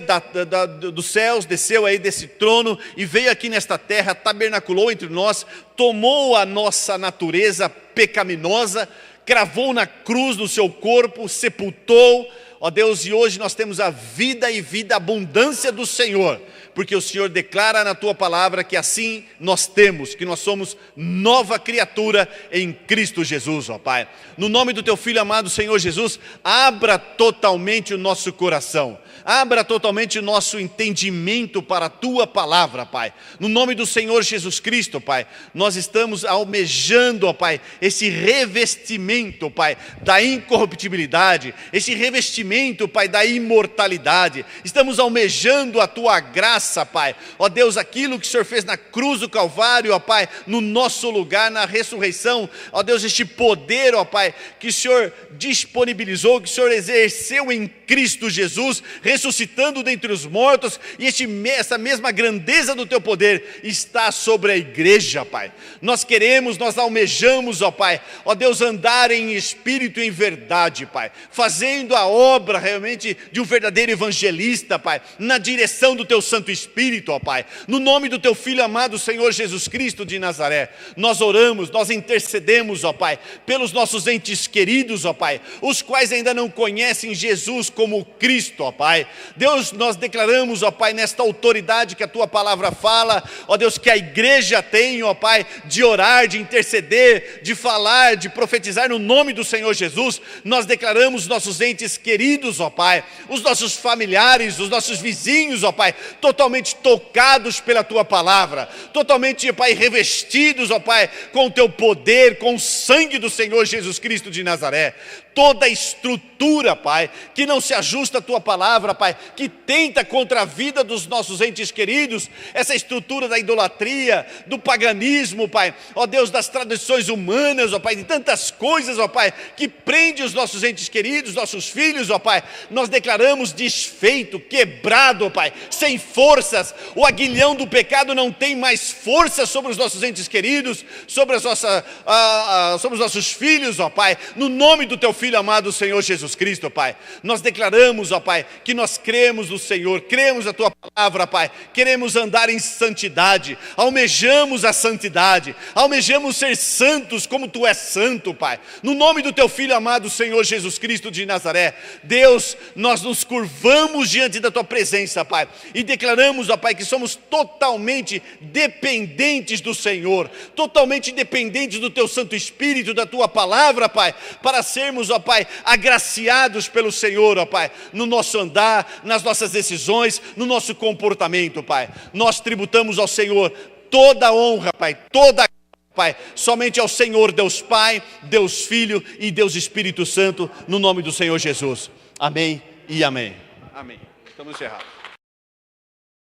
dos céus, desceu aí desse trono e veio aqui nesta terra, tabernaculou entre nós, tomou a nossa natureza pecaminosa, cravou na cruz no seu corpo, sepultou, ó Deus, e hoje nós temos a vida e vida abundância do Senhor, porque o Senhor declara na Tua palavra que assim nós temos, que nós somos nova criatura em Cristo Jesus, ó Pai. No nome do Teu Filho amado, Senhor Jesus, abra totalmente o nosso coração, abra totalmente o nosso entendimento para a Tua palavra, Pai. No nome do Senhor Jesus Cristo, Pai, nós estamos almejando, ó Pai, esse revestimento, Pai, da incorruptibilidade, esse revestimento, Pai, da imortalidade. Estamos almejando a Tua graça, Pai, ó Deus, aquilo que o Senhor fez na cruz do Calvário, ó Pai, no nosso lugar, na ressurreição, ó Deus, este poder, ó Pai, que o Senhor disponibilizou, que o Senhor exerceu em Cristo Jesus, ressuscitando dentre os mortos, e essa mesma grandeza do Teu poder está sobre a igreja, Pai. Nós queremos, nós almejamos, ó Pai, ó Deus, andar em espírito e em verdade, Pai, fazendo a obra realmente de um verdadeiro evangelista, Pai, na direção do Teu Santo Espírito, ó Pai. No nome do Teu Filho amado, Senhor Jesus Cristo de Nazaré, nós oramos, nós intercedemos, ó Pai, pelos nossos entes queridos, ó Pai, os quais ainda não conhecem Jesus como Cristo, ó Pai. Deus, nós declaramos, ó Pai, nesta autoridade que a Tua palavra fala, ó Deus, que a igreja tem, ó Pai, de orar, de interceder, de falar, de profetizar no nome do Senhor Jesus. Nós declaramos nossos entes queridos, ó Pai, os nossos familiares, os nossos vizinhos, ó Pai, totalmente tocados pela Tua palavra, totalmente, ó Pai, revestidos, ó Pai, com o Teu poder, com o sangue do Senhor Jesus Cristo de Nazaré. Toda estrutura, Pai, que não se ajusta à Tua palavra, Pai, que tenta contra a vida dos nossos entes queridos, essa estrutura da idolatria, do paganismo, Pai, ó Deus, das tradições humanas, ó Pai, de tantas coisas, ó Pai, que prende os nossos entes queridos, nossos filhos, ó Pai, nós declaramos desfeito, quebrado, ó Pai, sem forças. O aguilhão do pecado não tem mais força sobre os nossos entes queridos, sobre os nossos filhos, ó Pai, no nome do Teu Filho amado, Senhor Jesus Cristo, Pai. Nós declaramos, ó Pai, que nós cremos no Senhor, cremos na Tua palavra, Pai, queremos andar em santidade, almejamos a santidade, almejamos ser santos como Tu és santo, Pai, no nome do Teu Filho amado, Senhor Jesus Cristo de Nazaré. Deus, nós nos curvamos diante da Tua presença, Pai, e declaramos, ó Pai, que somos totalmente dependentes do Senhor, totalmente dependentes do Teu Santo Espírito, da Tua palavra, Pai, para sermos, ó Pai, agraciados pelo Senhor, ó Pai, no nosso andar, nas nossas decisões, no nosso comportamento, Pai. Nós tributamos ao Senhor toda a honra, Pai, toda a Pai, somente ao Senhor, Deus Pai, Deus Filho e Deus Espírito Santo, no nome do Senhor Jesus. Amém e amém. Amém. Estamos encerrados.